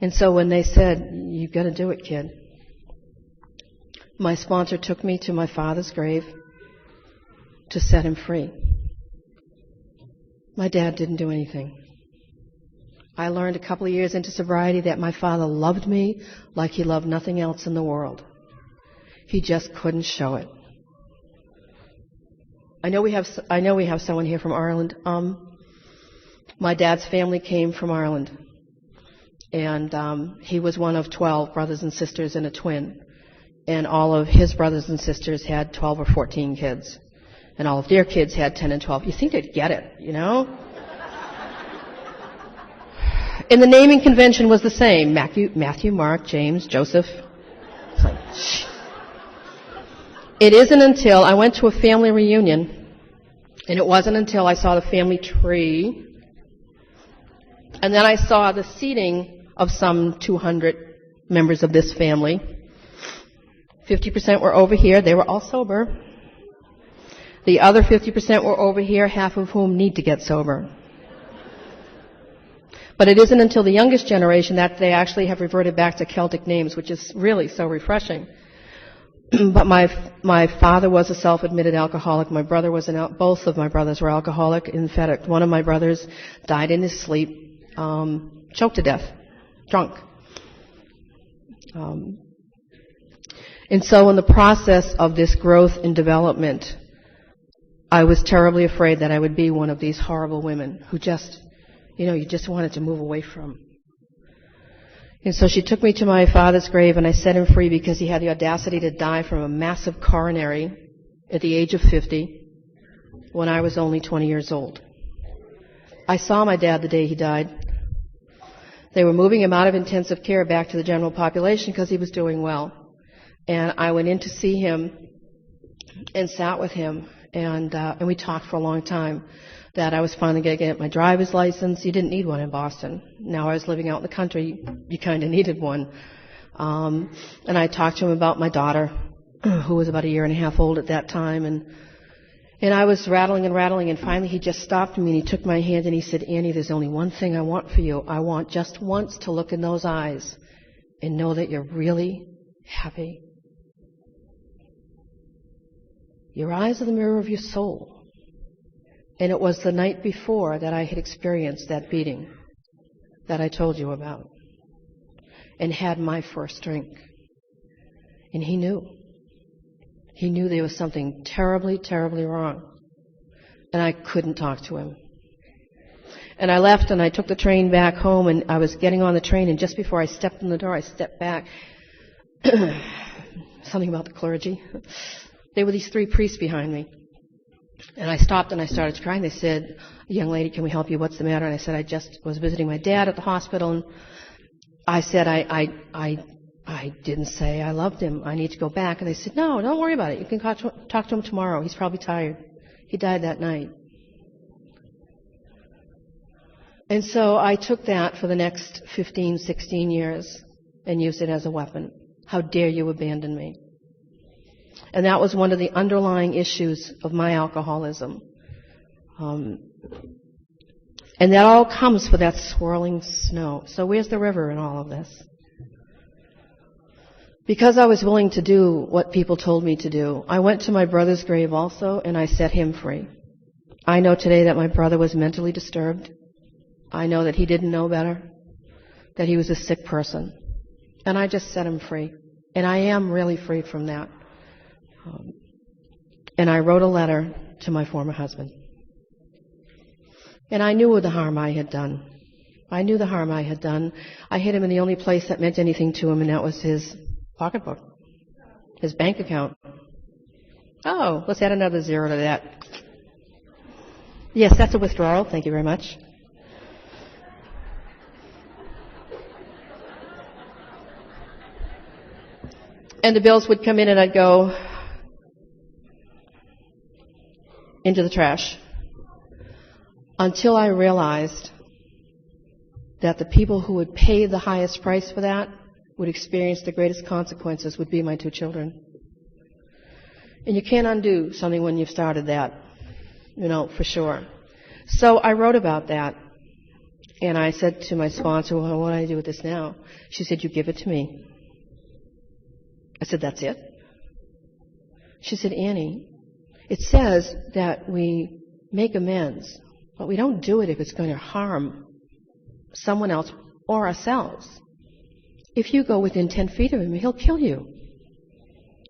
Speaker 2: And so when they said, you've got to do it, kid, my sponsor took me to my father's grave to set him free. My dad didn't do anything. I learned a couple of years into sobriety that my father loved me like he loved nothing else in the world. He just couldn't show it. I know we have someone here from Ireland. My dad's family came from Ireland, and he was one of 12 brothers and sisters and a twin. And all of his brothers and sisters had 12 or 14 kids, and all of their kids had 10 and 12. You think they'd get it, you know? And the naming convention was the same: Matthew, Mark, James, Joseph. It's like, shh. It isn't until I went to a family reunion, and it wasn't until I saw the family tree, and then I saw the seating of some 200 members of this family. 50% were over here. They were all sober. The other 50% were over here, half of whom need to get sober. But it isn't until the youngest generation that they actually have reverted back to Celtic names, which is really so refreshing. But my father was a self-admitted alcoholic. My brother was both of my brothers were alcoholic. In fact, one of my brothers died in his sleep, choked to death, drunk. And so in the process of this growth and development, I was terribly afraid that I would be one of these horrible women who just, you just wanted to move away from. And so she took me to my father's grave, and I set him free because he had the audacity to die from a massive coronary at the age of 50 when I was only 20 years old. I saw my dad the day he died. They were moving him out of intensive care back to the general population because he was doing well. And I went in to see him and sat with him, and we talked for a long time. That I was finally going to get my driver's license. You didn't need one in Boston. Now I was living out in the country. You kind of needed one. And I talked to him about my daughter, who was about 1.5 years old at that time. And I was rattling, and finally he just stopped me, and he took my hand, and he said, Annie, there's only one thing I want for you. I want just once to look in those eyes and know that you're really happy. Your eyes are the mirror of your soul. And it was the night before that I had experienced that beating that I told you about and had my first drink. And he knew. He knew there was something terribly, terribly wrong. And I couldn't talk to him. And I left, and I took the train back home, and I was getting on the train, and just before I stepped in the door, I stepped back. Something about the clergy. There were these 3 priests behind me. And I stopped and I started crying. They said, "Young lady, can we help you? What's the matter?" And I said, "I just was visiting my dad at the hospital." And I said, I didn't say I loved him. I need to go back. And they said, "No, don't worry about it. You can talk to him tomorrow. He's probably tired." He died that night. And so I took that for the next 15, 16 years and used it as a weapon. How dare you abandon me? And that was one of the underlying issues of my alcoholism. And that all comes for that swirling snow. So where's the river in all of this? Because I was willing to do what people told me to do, I went to my brother's grave also, and I set him free. I know today that my brother was mentally disturbed. I know that he didn't know better, that he was a sick person. And I just set him free. And I am really free from that. And I wrote a letter to my former husband. And I knew the harm I had done. I knew the harm I had done. I hit him in the only place that meant anything to him, and that was his pocketbook, his bank account. Oh, let's add another 0 to that. Yes, that's a withdrawal. Thank you very much. And the bills would come in, and I'd go into the trash until I realized that the people who would pay the highest price for that would experience the greatest consequences would be my 2 children. And you can't undo something when you've started that, for sure. So I wrote about that, and I said to my sponsor, "Well, what do I do with this now?" She said, "You give it to me." I said, "That's it?" She said, "Annie, it says that we make amends, but we don't do it if it's going to harm someone else or ourselves. If you go within 10 feet of him, he'll kill you.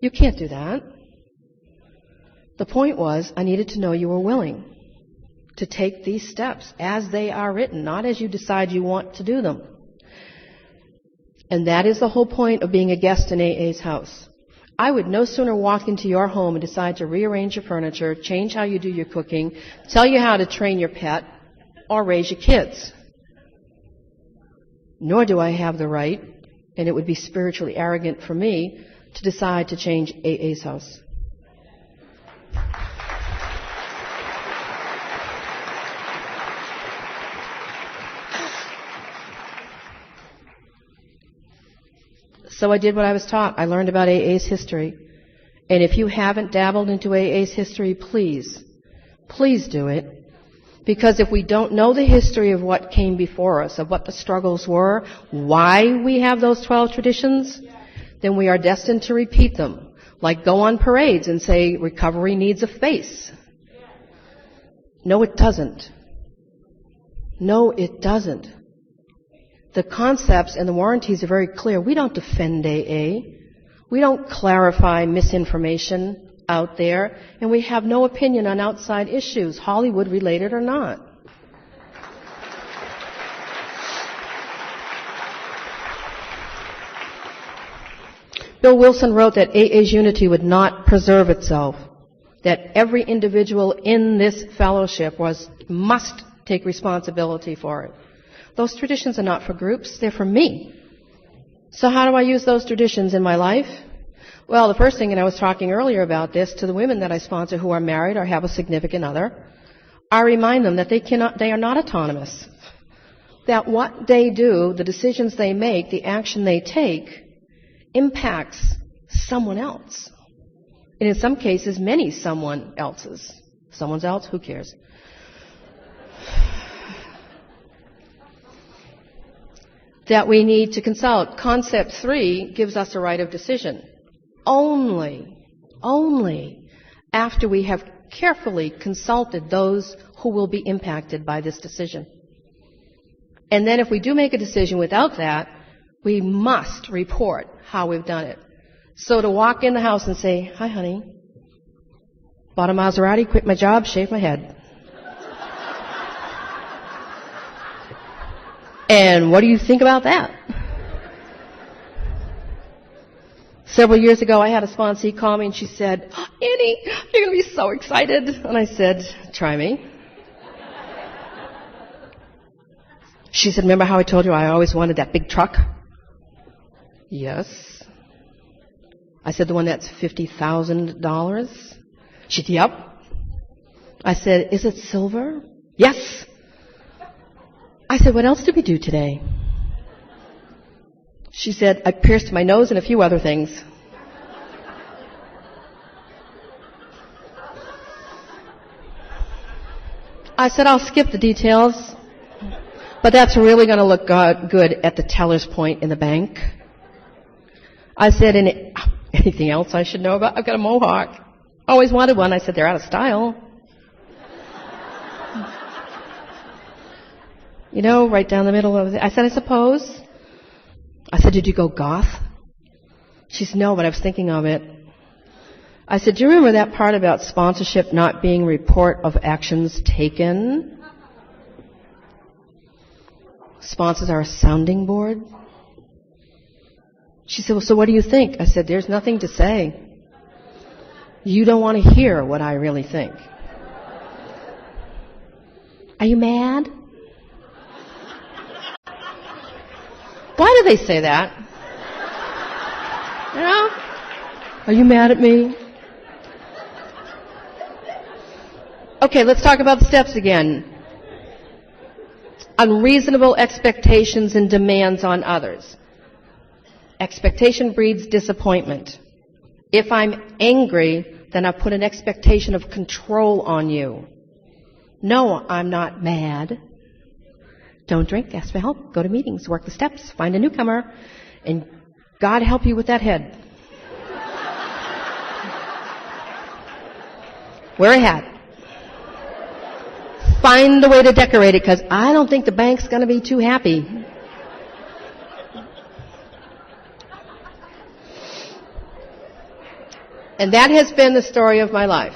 Speaker 2: You can't do that." The point was, I needed to know you were willing to take these steps as they are written, not as you decide you want to do them. And that is the whole point of being a guest in AA's house. I would no sooner walk into your home and decide to rearrange your furniture, change how you do your cooking, tell you how to train your pet, or raise your kids. Nor do I have the right, and it would be spiritually arrogant for me, to decide to change AA's house. So I did what I was taught. I learned about AA's history. And if you haven't dabbled into AA's history, please do it. Because if we don't know the history of what came before us, of what the struggles were, why we have those 12 traditions, then we are destined to repeat them. Like go on parades and say, recovery needs a face. No, it doesn't. No, it doesn't. The concepts and the warranties are very clear. We don't defend AA. We don't clarify misinformation out there. And we have no opinion on outside issues, Hollywood related or not. Bill Wilson wrote that AA's unity would not preserve itself, that every individual in this fellowship must take responsibility for it. Those traditions are not for groups, they're for me. So how do I use those traditions in my life? Well, the first thing, and I was talking earlier about this, to the women that I sponsor who are married or have a significant other, I remind them that they are not autonomous. That what they do, the decisions they make, the action they take, impacts someone else. And in some cases, many someone else's. Someone else, who cares? That we need to consult. Concept 3 gives us a right of decision. Only after we have carefully consulted those who will be impacted by this decision. And then if we do make a decision without that, we must report how we've done it. So to walk in the house and say, "Hi, honey, bought a Maserati, quit my job, shaved my head. And what do you think about that?" Several years ago, I had a sponsee call me and she said, Annie, you're going to be so excited. And I said, try me. She said, remember how I told you I always wanted that big truck? Yes. I said, the one that's $50,000? She said, yep. I said, is it silver? Yes. I said, what else did we do today? She said, I pierced my nose and a few other things. I said, I'll skip the details, but that's really going to look good at the teller's point in the bank. I said, anything else I should know about? I've got a mohawk. Always wanted one. I said, they're out of style. You know, right down the middle of it. I said, I suppose. I said, did you go goth? She said, no, but I was thinking of it. I said, do you remember that part about sponsorship not being report of actions taken? Sponsors are a sounding board. She said, well, so what do you think? I said, there's nothing to say. You don't want to hear what I really think. Are you mad? Why do they say that? You know? Are you mad at me? Okay, let's talk about the steps again. Unreasonable expectations and demands on others. Expectation breeds disappointment. If I'm angry, then I put an expectation of control on you. No, I'm not mad. Don't drink, ask for help, go to meetings, work the steps, find a newcomer, and God help you with that head. Wear a hat. Find a way to decorate it, because I don't think the bank's going to be too happy. And that has been the story of my life.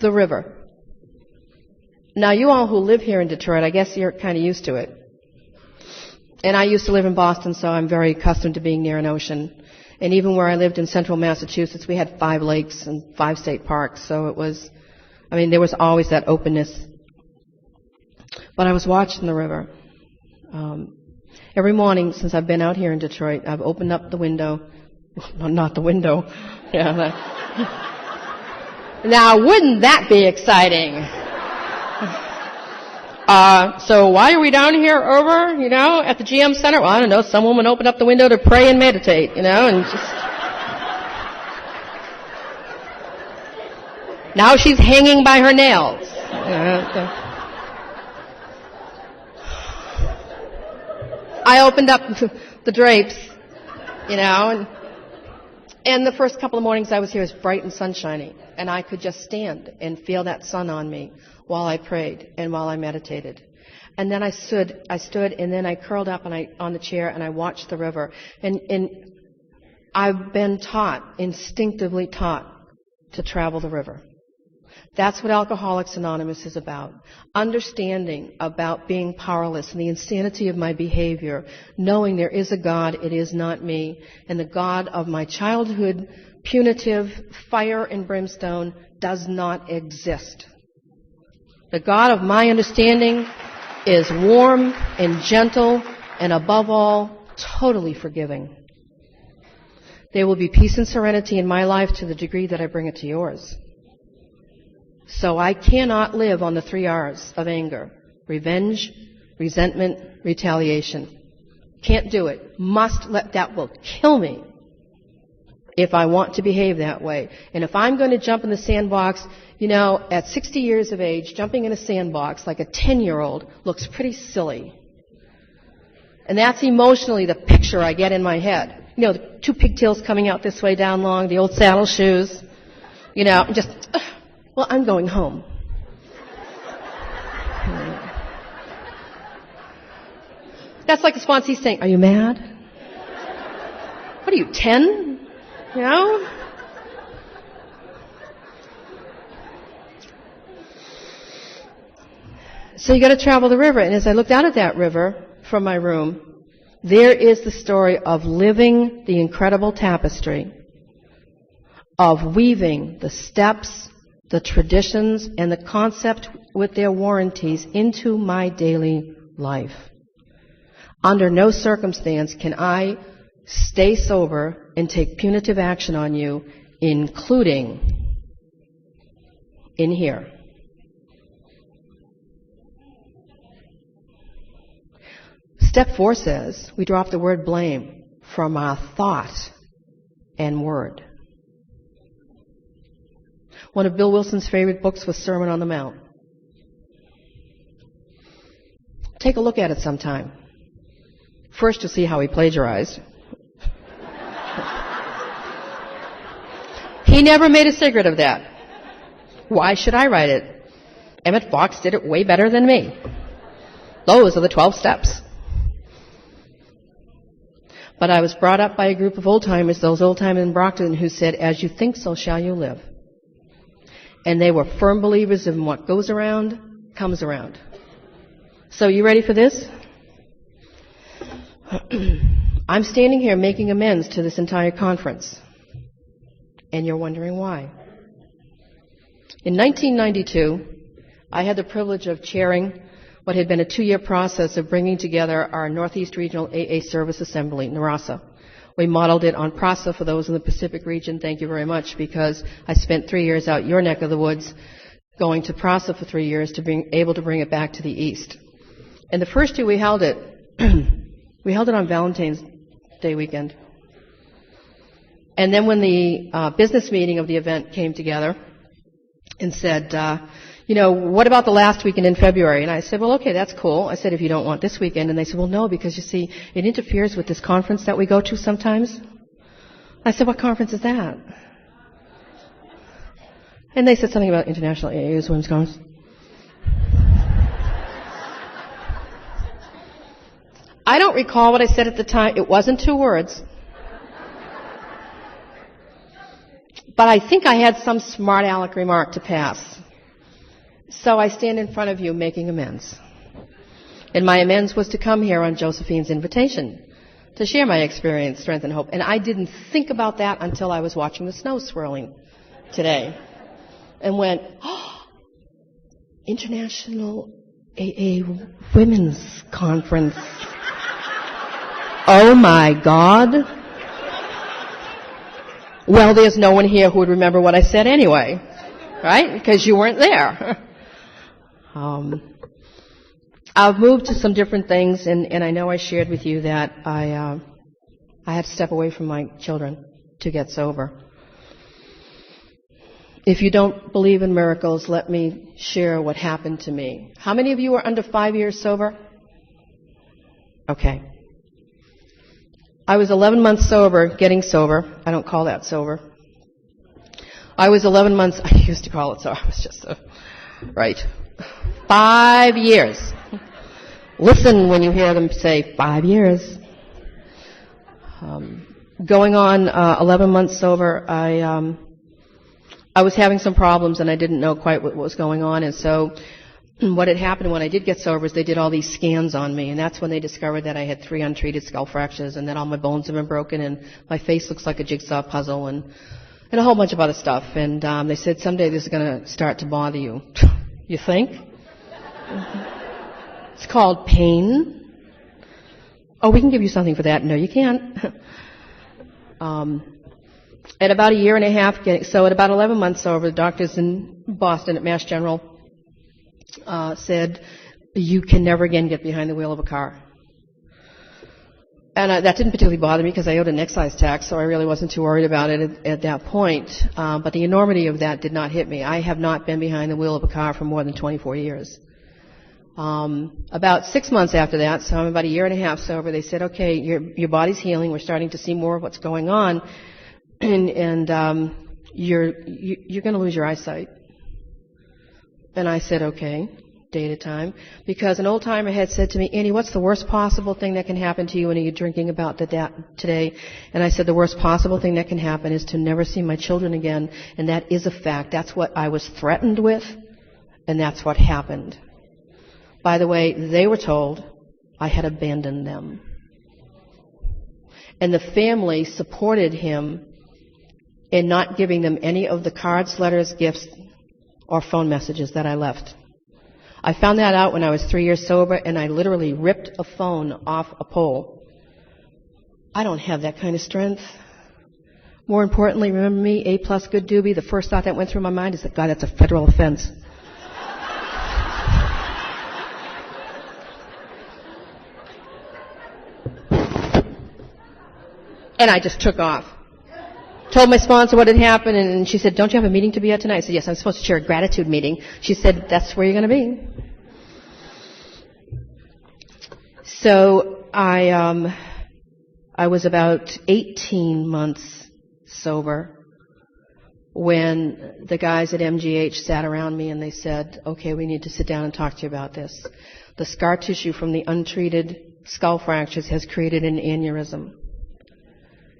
Speaker 2: The river. Now, you all who live here in Detroit, I guess you're kind of used to it. And I used to live in Boston, so I'm very accustomed to being near an ocean. And even where I lived in central Massachusetts, we had 5 lakes and 5 state parks. So it was, there was always that openness. But I was watching the river. Every morning since I've been out here in Detroit, I've opened up the window. Well, not the window. Yeah. Now, wouldn't that be exciting? So why are we down here over, at the GM Center? Well, I don't know. Some woman opened up the window to pray and meditate, and just... Now she's hanging by her nails. I opened up the drapes, and the first couple of mornings I was here, it was bright and sunshiny, and I could just stand and feel that sun on me while I prayed and while I meditated. And then I stood, and then I curled up on the chair, and I watched the river. And I've been instinctively taught, to travel the river. That's what Alcoholics Anonymous is about. Understanding about being powerless and the insanity of my behavior, knowing there is a God, it is not me, and the God of my childhood, punitive, fire and brimstone, does not exist. The God of my understanding is warm and gentle and, above all, totally forgiving. There will be peace and serenity in my life to the degree that I bring it to yours. So I cannot live on the 3 R's of anger: revenge, resentment, retaliation. Can't do it. That will kill me if I want to behave that way. And if I'm going to jump in the sandbox, at 60 years of age, jumping in a sandbox like a 10-year-old looks pretty silly. And that's emotionally the picture I get in my head. The 2 pigtails coming out this way down long, the old saddle shoes. Well, I'm going home. That's like the sponsee saying, are you mad? What are you, 10? So you got to travel the river. And as I looked out at that river from my room, There is the story of living the incredible tapestry, of weaving the steps, the traditions, and the concept with their warranties into my daily life. Under no circumstance can I stay sober and take punitive action on you, including in here. Step 4 says we drop the word blame from our thought and word. One of Bill Wilson's favorite books was Sermon on the Mount. Take a look at it sometime. First, you'll see how he plagiarized. He never made a secret of that. Why should I write it? Emmett Fox did it way better than me. Those are the 12 steps. But I was brought up by a group of old-timers, those old-timers in Brockton, who said, as you think, so shall you live. And they were firm believers in what goes around, comes around. So you ready for this? I'm standing here making amends to this entire conference. And you're wondering why. In 1992, I had the privilege of chairing what had been a 2-year process of bringing together our Northeast Regional AA Service Assembly, NARASA. We modeled it on PRASA for those in the Pacific region. Thank you very much, because I spent 3 years out your neck of the woods going to PRASA for 3 years to be able to bring it back to the East. And the first year we held it, we held it on Valentine's Day weekend. And then when the business meeting of the event came together and said, what about the last weekend in February? And I said, well, okay, that's cool. I said, if you don't want this weekend. And they said, well, no, because you see, it interferes with this conference that we go to sometimes. I said, what conference is that? And they said something about International AA's Women's Conference. I don't recall what I said at the time. It wasn't 2 words. But I think I had some smart aleck remark to pass. So I stand in front of you making amends. And my amends was to come here on Josephine's invitation to share my experience, strength, and hope. And I didn't think about that until I was watching the snow swirling today. And went, International AA Women's Conference. Oh my God. Well, there's no one here who would remember what I said anyway, right? Because you weren't there. I've moved to some different things, and I know I shared with you that I had to step away from my children to get sober. If you don't believe in miracles, let me share what happened to me. How many of you are under 5 years sober? Okay. I was 11 months sober, getting sober. I don't call that sober. I was 11 months, I used to call it so. I was just, right. 5 years. Listen when you hear them say 5 years. Going on 11 months sober, I was having some problems and I didn't know quite what was going on. And so what had happened when I did get sober is they did all these scans on me. And that's when they discovered that I had 3 untreated skull fractures and that all my bones have been broken and my face looks like a jigsaw puzzle and a whole bunch of other stuff. And they said, someday this is going to start to bother you. You think? It's called pain. Oh, we can give you something for that. No, you can't. At about a year and a half, so at about 11 months sober, the doctors in Boston at Mass General said, you can never again get behind the wheel of a car. And that didn't particularly bother me because I owed an excise tax, so I really wasn't too worried about it at that point. But the enormity of that did not hit me. I have not been behind the wheel of a car for more than 24 years. About 6 months after that, so I'm about a year and a half sober, they said, okay, your body's healing. We're starting to see more of what's going on. And you're going to lose your eyesight. And I said, okay, day at a time. Because an old timer had said to me, Annie, what's the worst possible thing that can happen to you? And are you drinking about that today? And I said, the worst possible thing that can happen is to never see my children again. And that is a fact. That's what I was threatened with. And that's what happened. By the way, they were told I had abandoned them. And the family supported him in not giving them any of the cards, letters, gifts, or phone messages that I left. I found that out when I was 3 years sober, and I literally ripped a phone off a pole. I don't have that kind of strength. More importantly, remember me, A+ good doobie, the first thought that went through my mind is that, God, that's a federal offense. And I just took off. Told my sponsor what had happened, and she said, don't you have a meeting to be at tonight? I said, yes, I'm supposed to chair a gratitude meeting. She said, that's where you're going to be. So I was about 18 months sober when the guys at MGH sat around me and they said, okay, we need to sit down and talk to you about this. The scar tissue from the untreated skull fractures has created an aneurysm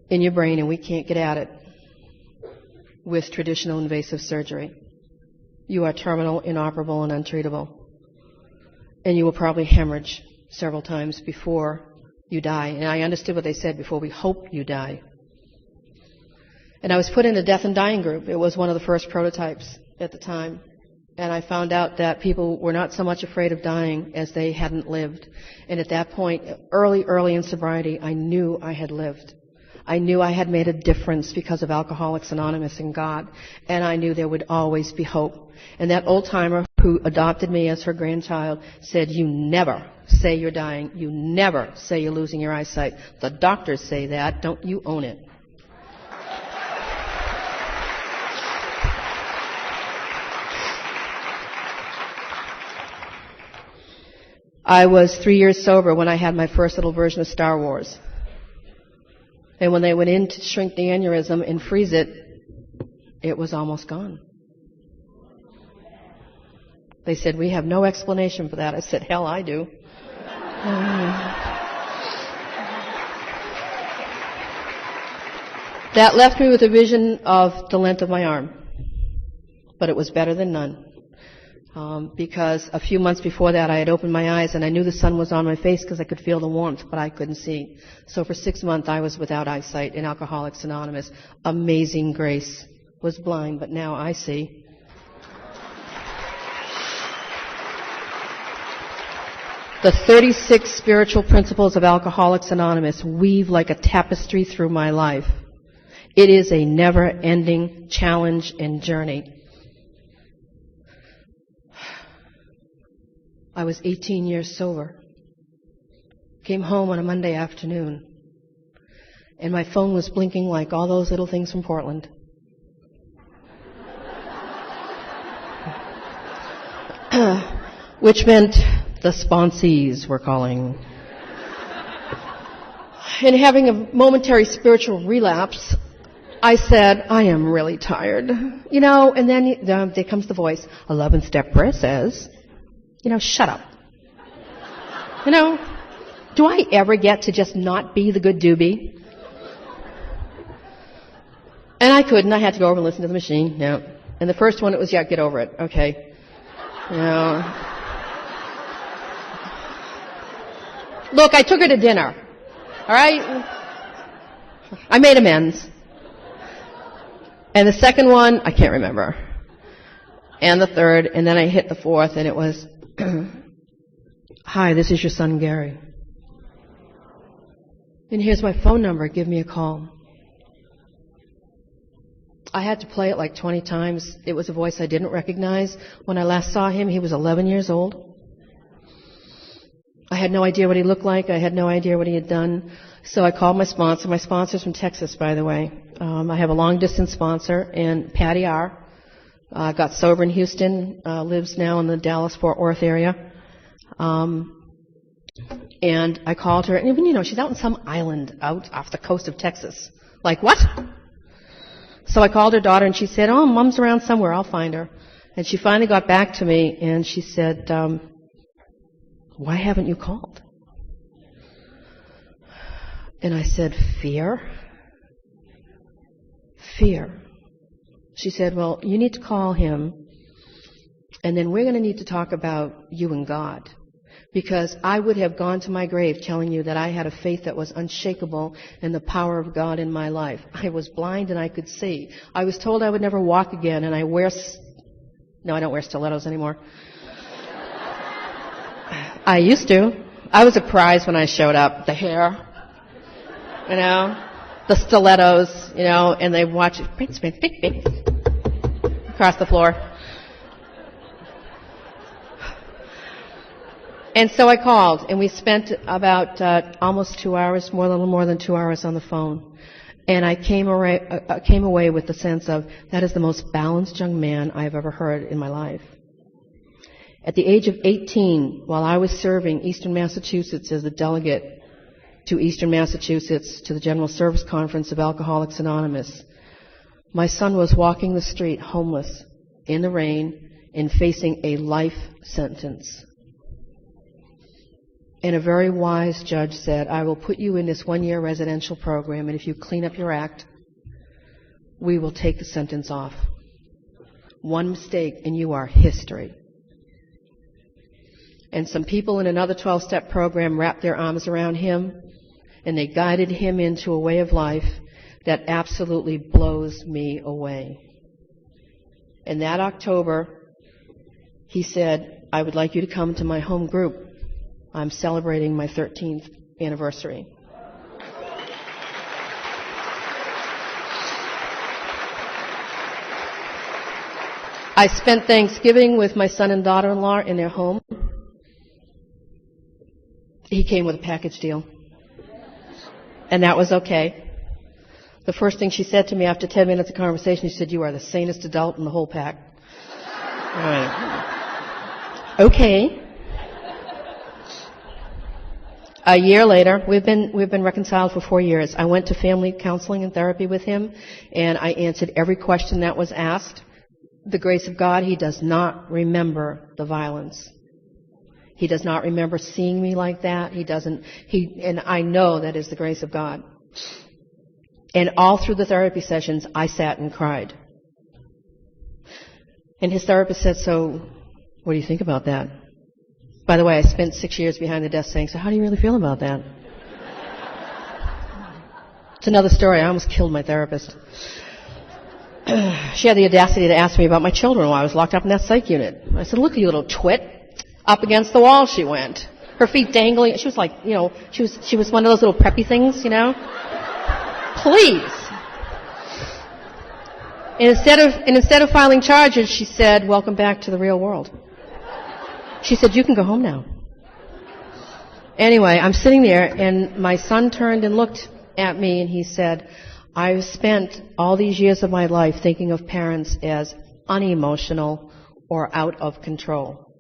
Speaker 2: in your brain, and we can't get at it with traditional invasive surgery. You are terminal, inoperable, and untreatable. And you will probably hemorrhage several times before you die. And I understood what they said before, we hope you die. And I was put in a death and dying group. It was one of the first prototypes at the time. And I found out that people were not so much afraid of dying as they hadn't lived. And at that point, early in sobriety, I knew I had lived. I knew I had made a difference because of Alcoholics Anonymous and God, and I knew there would always be hope. And that old-timer who adopted me as her grandchild said, you never say you're dying. You never say you're losing your eyesight. The doctors say that. Don't you own it? I was 3 years sober when I had my first little version of Star Wars. And when they went in to shrink the aneurysm and freeze it, it was almost gone. They said, we have no explanation for that. I said, hell, I do. That left me with a vision of the length of my arm. But it was better than none. Because a few months before that I had opened my eyes and I knew the sun was on my face because I could feel the warmth, but I couldn't see. So for 6 months I was without eyesight in Alcoholics Anonymous. Amazing grace. Was blind, but now I see. The 36 spiritual principles of Alcoholics Anonymous weave like a tapestry through my life. It is a never-ending challenge and journey. I was 18 years sober. Came home on a Monday afternoon, and my phone was blinking like all those little things from Portland. Which meant the sponsees were calling. And having a momentary spiritual relapse, I said, I am really tired. And then there comes the voice. 11th step prayer says, shut up. Do I ever get to just not be the good doobie? And I couldn't. I had to go over and listen to the machine. Yeah. And the first one, it was, get over it. Okay. Look, I took her to dinner. All right? I made amends. And the second one, I can't remember. And the third, and then I hit the fourth, and it was, hi, this is your son, Gary. And here's my phone number. Give me a call. I had to play it like 20 times. It was a voice I didn't recognize. When I last saw him, he was 11 years old. I had no idea what he looked like. I had no idea what he had done. So I called my sponsor. My sponsor's from Texas, by the way. I have a long-distance sponsor, and Patty R. Got sober in Houston, lives now in the Dallas-Fort Worth area. And I called her, and even, she's out in some island out off the coast of Texas. Like, what? So I called her daughter, and she said, oh, Mom's around somewhere. I'll find her. And she finally got back to me, and she said, why haven't you called? And I said, fear? Fear. She said, well, you need to call him, and then we're going to need to talk about you and God. because I would have gone to my grave telling you that I had a faith that was unshakable in the power of God in my life. I was blind and I could see. I was told I would never walk again, and I don't wear stilettos anymore. I used to. I was surprised when I showed up. The hair, the stilettos, and they watch it, across the floor. And so I called, and we spent about almost 2 hours, a little more than 2 hours on the phone. And I came away with the sense of, that is the most balanced young man I've ever heard in my life. At the age of 18, while I was serving Eastern Massachusetts as a delegate to Eastern Massachusetts to the General Service Conference of Alcoholics Anonymous, my son was walking the street homeless in the rain and facing a life sentence. And a very wise judge said, I will put you in this 1-year residential program, and if you clean up your act, we will take the sentence off. One mistake and you are history. And some people in another 12-step program wrapped their arms around him, and they guided him into a way of life that absolutely blows me away. And that October, he said, I would like you to come to my home group. I'm celebrating my 13th anniversary. I spent Thanksgiving with my son and daughter-in-law in their home. He came with a package deal. And that was okay. The first thing she said to me after 10 minutes of conversation, she said, you are the sanest adult in the whole pack. All right. Okay. A year later, we've been reconciled for 4 years. I went to family counseling and therapy with him, and I answered every question that was asked. The grace of God, he does not remember the violence. He does not remember seeing me like that. And I know that is the grace of God. And all through the therapy sessions, I sat and cried. And his therapist said, so, what do you think about that? By the way, I spent 6 years behind the desk saying, so how do you really feel about that? It's another story. I almost killed my therapist. She had the audacity to ask me about my children while I was locked up in that psych unit. I said, look, you little twit. Up against the wall she went. Her feet dangling. She was like, she was one of those little preppy things, Please. And instead of filing charges, she said, welcome back to the real world. She said, you can go home now. Anyway, I'm sitting there, and my son turned and looked at me, and he said, I've spent all these years of my life thinking of parents as unemotional or out of control.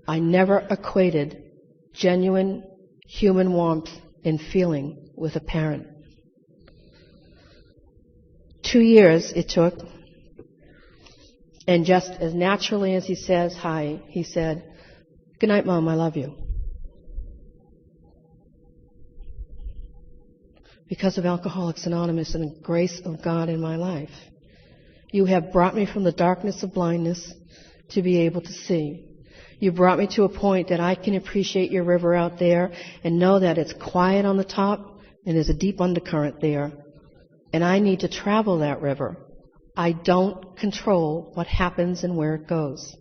Speaker 2: I never equated genuine human warmth and feeling with a parent. 2 years it took, and just as naturally as he says hi, he said, good night, Mom, I love you. Because of Alcoholics Anonymous and the grace of God in my life, you have brought me from the darkness of blindness to be able to see. You brought me to a point that I can appreciate your river out there and know that it's quiet on the top and there's a deep undercurrent there. And I need to travel that river. I don't control what happens and where it goes.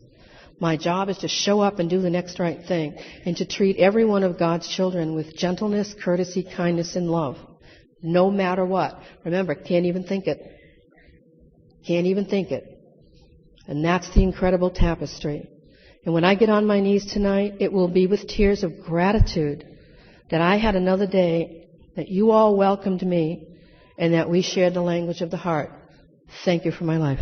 Speaker 2: My job is to show up and do the next right thing and to treat every one of God's children with gentleness, courtesy, kindness, and love, no matter what. Remember, can't even think it. Can't even think it. And that's the incredible tapestry. And when I get on my knees tonight, it will be with tears of gratitude that I had another day, that you all welcomed me, and that we shared the language of the heart. Thank you for my life.